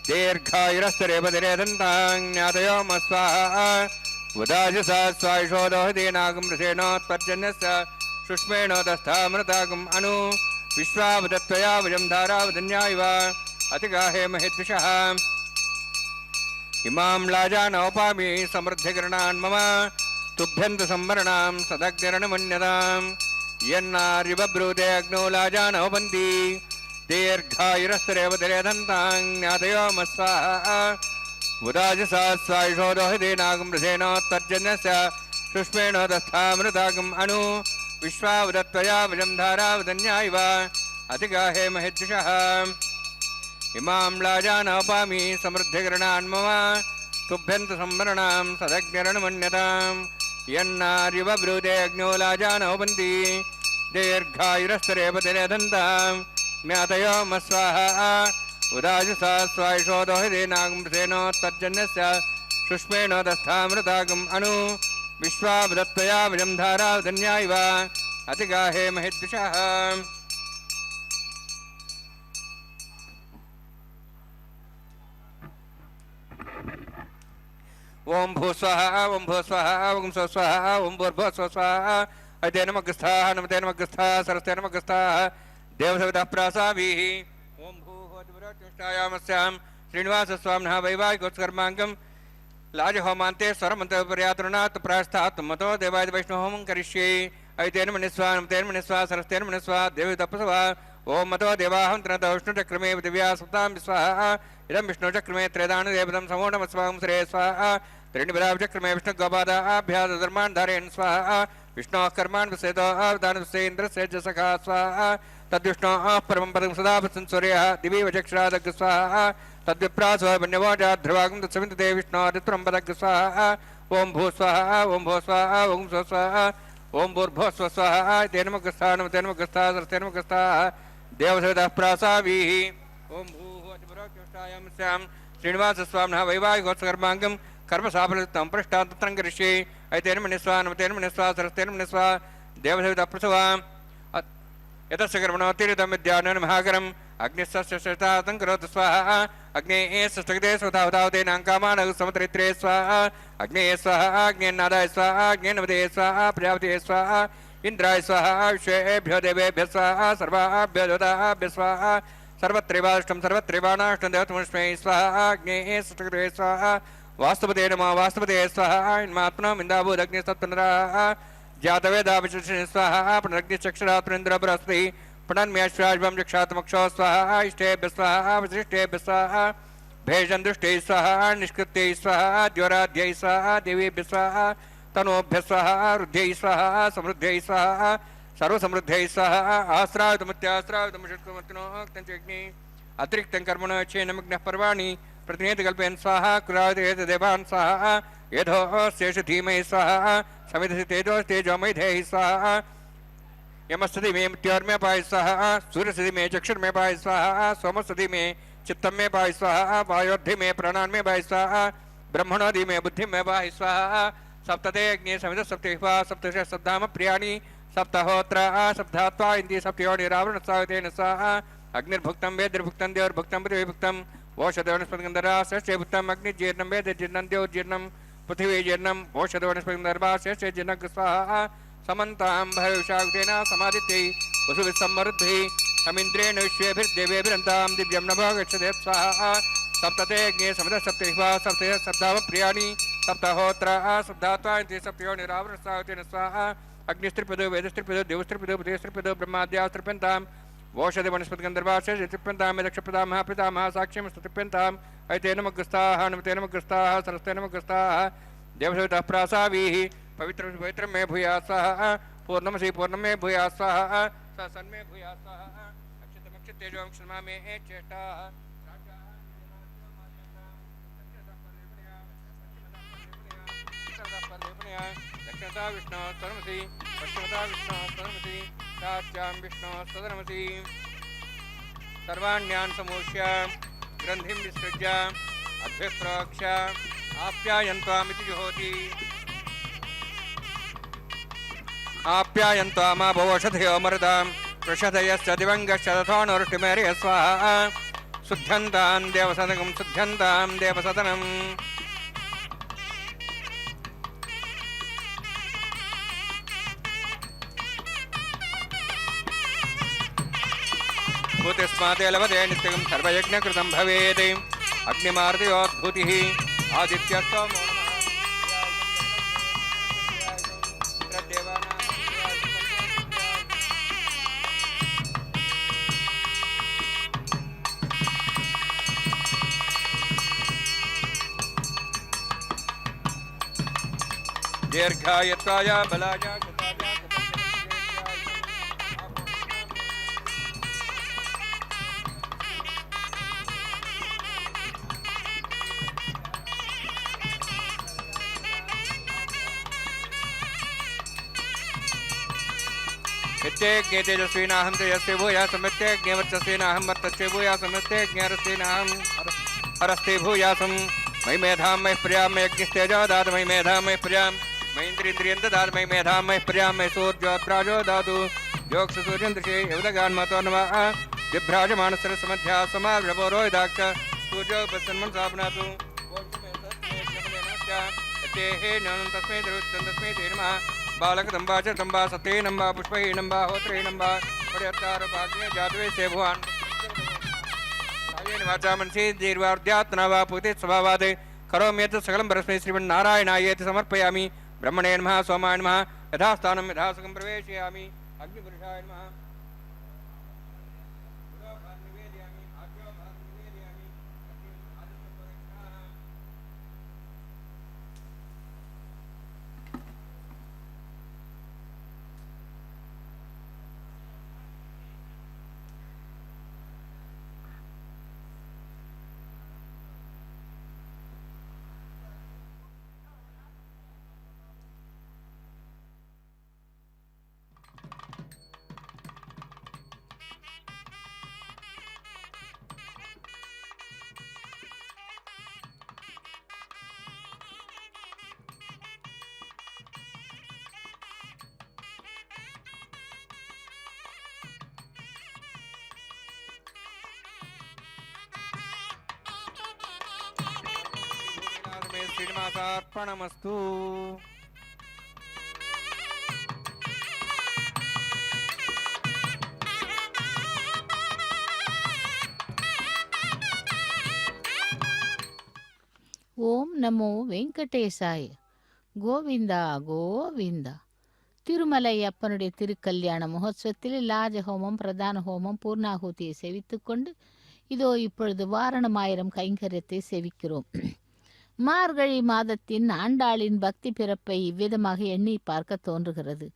B: दीर्घायुरस्तरेपतिरेदन्तां ज्ञातयो मस्वाहा उदाजसा स्वायुषोदोहदीनागमृषेणोत्पर्जन्यस्य शुष्मेणोदस्थामृतागम् अनु विश्वावदत्वया वजं धारावदन्या इव अतिगाहे महिद्विषः इमां लाजानोपामि समृद्धिकरणान् मम तुभ्यन्ति संवरणां सदग्निरणिमन्यतां यन्नार्यवब्रूते अग्नौ लाजानोपन्ति दीर्घायुरस्तरेवतिरेदन्तां ज्ञातयो मस्वाहा उदाजसा स्वायुषोदोहदीनागमृषेणोत्पर्जन्यस्य शुष्मेणोदस्थामृतागम् अनु विश्वावदत्वया वजं धारावदन्या इव अतिगाहे महिद्विषः इमां लाजानोपामि समृद्धिकरणान् मम तुभ्यन्ति संवरणां सदग्निरणिमन्यतां यन्नार्यवब्रूते अग्नौ लाजानोपन्ति दीर्घायुरस्तरेपतिरेदन्तां ज्ञातयो मस्वाहा उदाजसा स्वायुषोदोहदीनागमृषेणोत्पर्जन्यस्य शुष्मेणोदस्थामृतागम् अनु विश्वावदत्वया वजं धारावदन्या इव अतिगाहे महिद्विषः ओं भू स्वाहा ओं भू स्वाहा ओं स्व स्वाहा ओं भूर्भुवः स्व स्वाहा ऐतेन नमस्ताः नमतेन नमस्ताः सरस्वतेन नमस्ताः देवसवितः प्रासाभिः ओं भूभवतिभरत्युष्टायामस्यां श्रीनिवासस्वामिनः वैवाहिकोत्सर्माङ्गं लाजहोमान्ते स्वरमन्त्रपर्यातृणात् प्रास्थात् मतो देवादि वैष्णवहोमं करिष्ये ऐतेन मनिस्वा नमतेन मनिस्वा सरस्वतेन मनिस्वा देवसवितः प्रसवा ओं मतो देवाहं तनतो विष्णुचक्रमे दिव्या सुप्तां स्वाहा इदं विष्णुचक्रमे त्रेदानुदेवतं समो नमस्वां श्रे स्वाहा त्रीणिपदाचक्रमे विष्णुगोपादाभ्यास धर्मान् धारयन् स्वाहा विष्णोः कर्मान् विसेतो अवदानस्य इन्द्रस्य जसखा स्वाहा तद्विष्णोः परमं पदं सदा भत्सन् सूर्यः दिवि वचक्षरादग् स्वाहा तद्विप्रासो वन्यवोजाध्रुवागं तत्सविन्दते विष्णोरित्रं पदग् स्वाहा ओं भू स्वाहा ओं भो स्वाहा ओं स्व स्वाहा ओं भूर्भुवः स्व स्वाहा तेन नमस्ताः नमतेन नमस्ताः सरस्वतेन नमस्ताः देवसवितः प्रासाभिः ओं भूभवतिभरत्युष्टायां स्यां श्रीनिवासस्वामिनः वैवाहिकोत्सर्माङ्गं कर्मसाफलयुक्तं पृष्ठान्तत्रं करिष्ये ऐतेन मनिस्वा नमतेन मनिस्वा सरस्वतेन मनिस्वा देवसवितः प्रसवा यतस्य कर्मणोत्तीरितं विद्यानं महाकरम् अग्निस्तस्य श्रेष्ठातं करोतु स्वाहा अग्नेः स्थगिते स्वधावतावतेनाङ्कामानः समतरित्रे स्वाहा अग्नेः स्वाहा अग्नेन्नादाय स्वाहा अग्नेन्नवदे स्वाहा प्रजापते स्वाहा इंद्राय स्वाहा विश्वेभ्यो देवेभ्यः स्वाहा सर्वाभ्यो देवताभ्यः स्वाहा सर्वत्रैवाष्टं सर्वत्रैवानाष्टं देवतमस्मै स्वाहा अग्नेः स्थगिते स्वाहा वास्तुपते नमः वास्तुपते स्वाहा इन्मात्मनो मिन्दाभूदग्निस्तत्पुनराः जातवेदाभिषिणे स्वाहा पुनरग्निश्चक्षरात्रेन्द्र बृहस्पति पुनर्म्याश्वाजं चक्षात्मक्षो स्वाहा इष्टेभ्यः स्वाहा वसिष्ठेभ्यः स्वाहा भेषं दुष्टैः स्वाहा निष्कृत्यैः स्वाहा द्योराध्यैः स्वाहा देवीभ्यः स्वाहा तनोभ्यः स्वाहा रुद्ध्यैः स्वाहा समृद्ध्यैः स्वाहा सर्वसमृद्ध्यैः स्वाहा आस्रायुधमुत्यास्रायुधमुषट्कुमर्तिनोक्तञ्चग्नि अतिरिक्तं कर्मणो क्षेनमग्नः पर्वाणि प्रतिनेतकल्पयन् स्वाहा कुरादेत देवान् स्वाहा यथोऽस्येष धीमहि स्वाहा समिधि तेजोमयि धेहि स्वाहा यमस्तति मे मृत्योर्मे पाहि स्वाहा सूर्यस्तति मे चक्षुर्मे पाहि स्वाहा सोमस्तति मे चित्तं मे पाहि स्वाहा वायोर्धि मे प्राणान् मे पाहि स्वाहा ब्रह्मणोधि मे बुद्धिं मे पाहि स्वाहा सप्तते अग्नि समिध सप्तहिवा सप्तश सप्ताम प्रियाणि सप्तहोत्र सप्तात्वा इन्द्रिय सप्तयोनिरावरण स्वागतेन स्वाहा अग्निर्भुक्तं वेद्रिर्भुक्तं देवर्भुक्तं पृथिवीभुक्तं ओषधवनस्पतिगन्धरा षष्ठे भूतम् अग्निजीर्णं वेद जीर्णं द्योजीर्णं पृथिवी जीर्णं ओषधवनस्पतिगन्धर्वा षष्ठे जीर्णं स्वाहा समन्तां भविषाकुतेन समादित्यै वसुविसमृद्धिः अमिन्द्रेण विश्वेभिर्देवेभिरन्तां दिव्यं नभो गच्छते स्वाहा सप्तते ज्ञे समदः सप्तैः सप्ते सप्तावप्रियाणि सप्ताहोत्रा सप्तात्वा इति सप्तयो निरावृतसावतेन स्वाहा अग्निस्त्रिपदो वेदस्त्रिपदो देवस्त्रिपदो बुधेस्त्रिपदो ब्रह्माद्यास्त्रिप्यन्ताम् ओषधि वनस्पतिगन्धर्वास्य तृप्यन्तां यदक्षपिता महापितामह साक्ष्यमस्तृप्यन्ताम् ऐतेन मग्रस्ताः नमतेन मग्रस्ताः सरस्तेन मग्रस्ताः देवसवितः प्रासावीः पवित्रं मे भूयास्वाः पूर्णमसि पूर्णं मे भूयास्वाः स सन्मे भूयास्वाः अक्षतमक्षतेजो क्षमा मे चेष्टाः दक्षिणता विष्णु सदनमसि पश्चिमता विष्णु सदनमसि प्राच्यां विष्णु सदनमसि सर्वाण्यान् समूष्य ग्रन्थिं विसृज्य अभ्यप्रोक्ष्य आप्यायन्त्वामिति जुहोति आप्यायन्त्वामाभवोषधयो मरुदां वृषधयश्च दिवङ्गश्च तथोऽनुष्टिमेर्य स्वाहा शुद्धन्तां देवसदनं शुद्धन्तां देवसदनम् भूतिस्माते लभते नित्यं सर्वयज्ञकृतं भवेत् अग्निमार्दयोद्भूतिः आदित्यस्तमो दीर्घायत्वाय बलाय नित्ये तेजस्वीनाहं तेजस्वी भूया समित्ये ज्ञवर्चस्वीनाहं वर्तस्वी भूया समित्ये ज्ञरस्वीनाहं हरस्ते भूयासं मयि मेधां मयि प्रियां मयि अग्निस्तेजो दातु मयि मेधां मयि प्रियां मयि इन्द्रियं ददातु मयि मेधां मयि प्रियां मयि सूर्योत्राजो दातु योगसूर्यन्द्रशे युवदगान्मतो नमः दिभ्राजमानसरसमध्या समाभ्रवोरोहिदाक्ष सूर्यो बसन्मन् सापनातु तस्मै तस्मै ते नमः बालकदम्बा च दम्बा सत्येनम्बा पुष्पहीनम्बा होत्रेणम्बा पर्यत्तारभाग्ये जातवे से भुवान् कायेन वाचा मनसि दीर्घार्ध्यात्मना वा पूते स्वभावादे करोमि यत् सकलं परस्मै श्रीमन्नारायणायेति समर्पयामि ब्रह्मणे नमः सोमाय नमः यथास्थानं यथासुखं प्रवेशयामि अग्निपुरुषाय नमः श्रीनिवासार्पणमस्तु।
C: ஓம் நமோ வெங்கடேசாய. கோவிந்தா கோவிந்தா. திருமலை அப்பனுடைய திருக்கல்யாண மகோத்சவத்தில் லாஜஹோமம், பிரதான ஹோமம், பூர்ணாகூதியை செவித்துக்கொண்டு இதோ இப்பொழுது வாரணமாயிரம் கைங்கரியத்தை செவிக்கிறோம். மார்கழி மாதத்தின் ஆண்டாளின் பக்தி பிறப்பை இவ்விதமாக எண்ணி பார்க்க தோன்றுகிறது.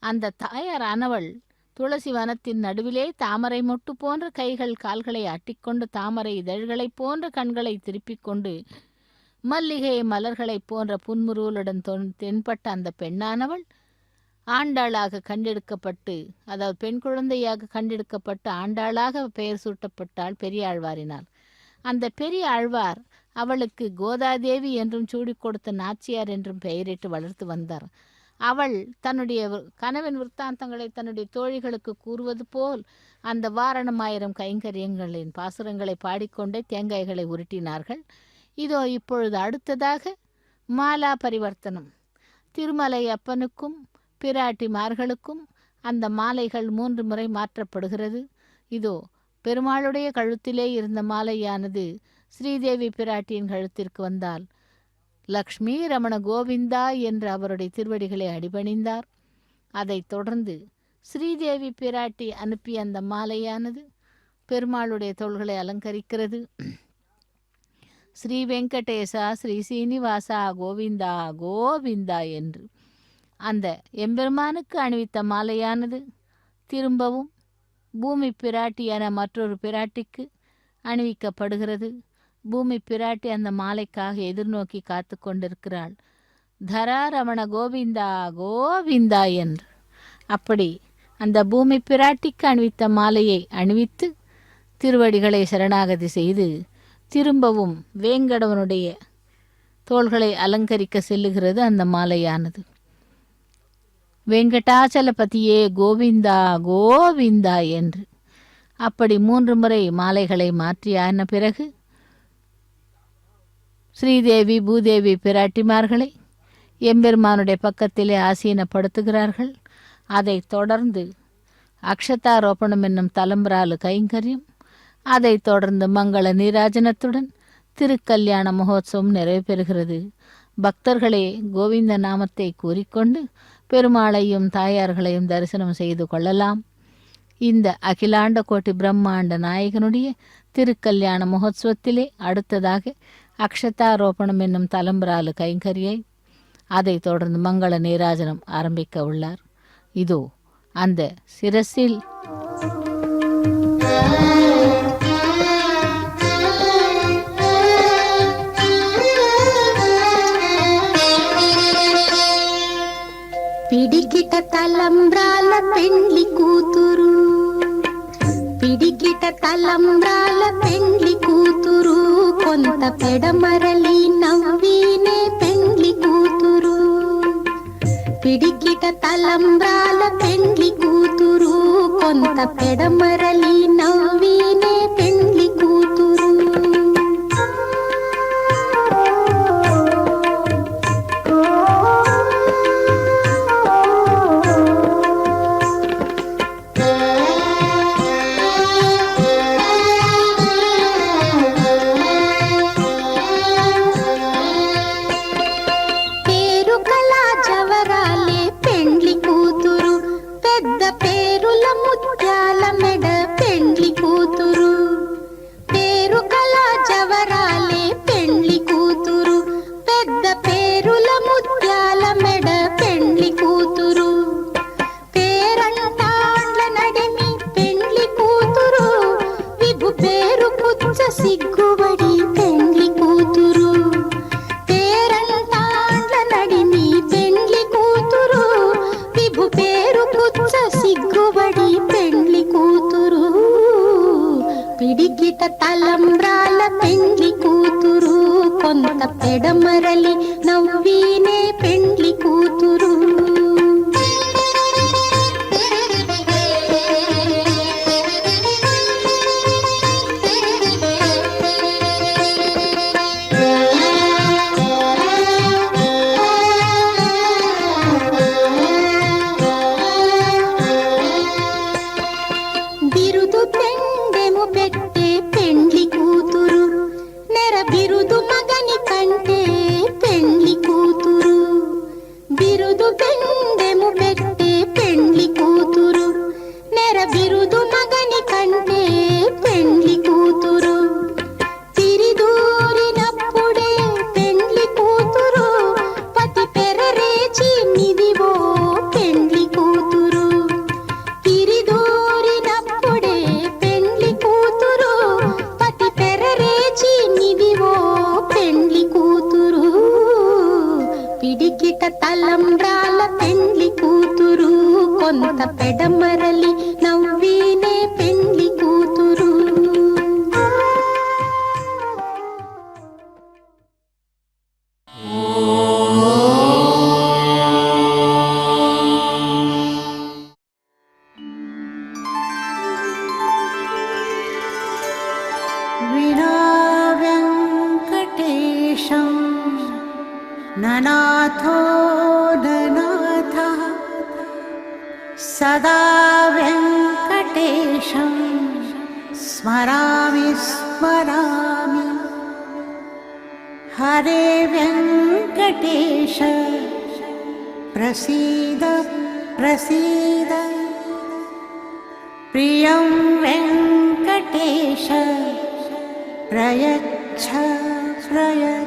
C: அந்த தாயாரானவள் துளசி வனத்தின் நடுவிலே தாமரை மொட்டு போன்ற கைகள் கால்களை அட்டிக்கொண்டு, தாமரை இதழ்களைப் போன்ற கண்களை திருப்பிக் கொண்டு, மல்லிகை மலர்களைப் போன்ற புன்முருவலுடன் தென்பட்ட அந்த பெண்ணானவள் ஆண்டாளாக கண்டெடுக்கப்பட்டு, அதாவது பெண் குழந்தையாக கண்டெடுக்கப்பட்டு ஆண்டாளாக பெயர் சூட்டப்பட்டாள் பெரியாழ்வாரினால். அந்த பெரிய ஆழ்வார் அவளுக்கு கோதாதேவி என்றும் சூடி கொடுத்த நாச்சியார் என்றும் பெயரிட்டு வளர்த்து வந்தார். அவள் தன்னுடைய கனவின் விற்த்தாந்தங்களை தன்னுடைய தோழிகளுக்கு கூறுவது போல் அந்த வாரணமாயிரம் கைங்கரியங்களின் பாசுரங்களை பாடிக்கொண்டே தேங்காய்களை உருட்டினார்கள். இதோ இப்பொழுது அடுத்ததாக மாலா பரிவர்த்தனம். திருமலை அப்பனுக்கும் பிராட்டிமார்களுக்கும் அந்த மாலைகள் 3 முறை மாற்றப்படுகிறது. இதோ பெருமாளுடைய கழுத்திலே இருந்த மாலையானது ஸ்ரீதேவி பிராட்டியின் கழுத்திற்கு வந்தால் லக்ஷ்மி ரமண கோவிந்தா என்று அவருடைய திருவடிகளை அடிபணிந்தார். அதைத் தொடர்ந்து ஸ்ரீதேவி பிராட்டி அனுப்பிய அந்த மாலையானது பெருமாளுடைய தோள்களை அலங்கரிக்கிறது. ஸ்ரீ வெங்கடேசா ஸ்ரீ சீனிவாசா கோவிந்தா கோவிந்தா என்று அந்த எம்பெருமானுக்கு அணிவித்த மாலையானது திரும்பவும் பூமி பிராட்டி என மற்றொரு பிராட்டிக்கு அணிவிக்கப்படுகிறது. பூமி பிராட்டி அந்த மாலைக்காக எதிர்நோக்கி காத்து கொண்டிருக்கிறாள். தராரமண கோவிந்தா கோவிந்தா என்று. அப்படி அந்த பூமி பிராட்டிக்கு அணிவித்த மாலையை அணிவித்து திருவடிகளை சரணாகதி செய்து திரும்பவும் வேங்கடவனுடைய தோள்களை அலங்கரிக்க செல்லுகிறது அந்த மாலையானது. வெங்கடாச்சலபதியே கோவிந்தா கோவிந்தா என்று. அப்படி 3 முறை மாலைகளை மாற்றியான பிறகு ஸ்ரீதேவி பூதேவி பிராட்டிமார்களை எம்பெருமானுடைய பக்கத்திலே ஆசீனப்படுத்துகிறார்கள். அதைத் தொடர்ந்து அக்ஷதாரோபணம் என்னும் தலம்பராலு கைங்கரியம், அதைத் தொடர்ந்து மங்கள நீராஜனத்துடன் திருக்கல்யாண மகோத்சவம் நிறைவு பெறுகிறது. பக்தர்களே கோவிந்த நாமத்தை கூறிக்கொண்டு பெருமாளையும் தாயார்களையும் தரிசனம் செய்து கொள்ளலாம். இந்த அகிலாண்ட கோட்டி பிரம்மாண்ட நாயகனுடைய திருக்கல்யாண மகோத்சவத்திலே அடுத்ததாக அக்ஷதாரோபணம் என்னும் தலம்பராலு கைங்கரியை, அதைத் தொடர்ந்து மங்கள நீராஜனம் ஆரம்பிக்க உள்ளார். இதோ அந்த சிரசில்
D: పిడికిట తలంబ్రాల పెండ్లి కూతురు, పిడికిట తలంబ్రాల పెండ్లి కూతురు, కొంత పెడమరలి నవ్వినే పెండ్లి కూతురు. పిడికిట తలంబ్రాల పెండ్లి కూతురు, కొంత పెడమరలి నవ్వినే పెండ్లి కూతురు. తలంబ్రాల పెండ్లి కూతురు, కొంత పెడమరలి నవ్వినే పెండ్లి కూతురు. తలంబ్రాల పెండ్లి కూతురు, కొంత పెడమరలి నవ్వినే పెండ్లి కూతురు.
E: ननाथो ननाथः सदा वेङ्कटेशं स्मरामि स्मरामि हरे वेङ्कटेश प्रसीद प्रसीद प्रियं वेङ्कटेश प्रयच्छ प्रयच्छ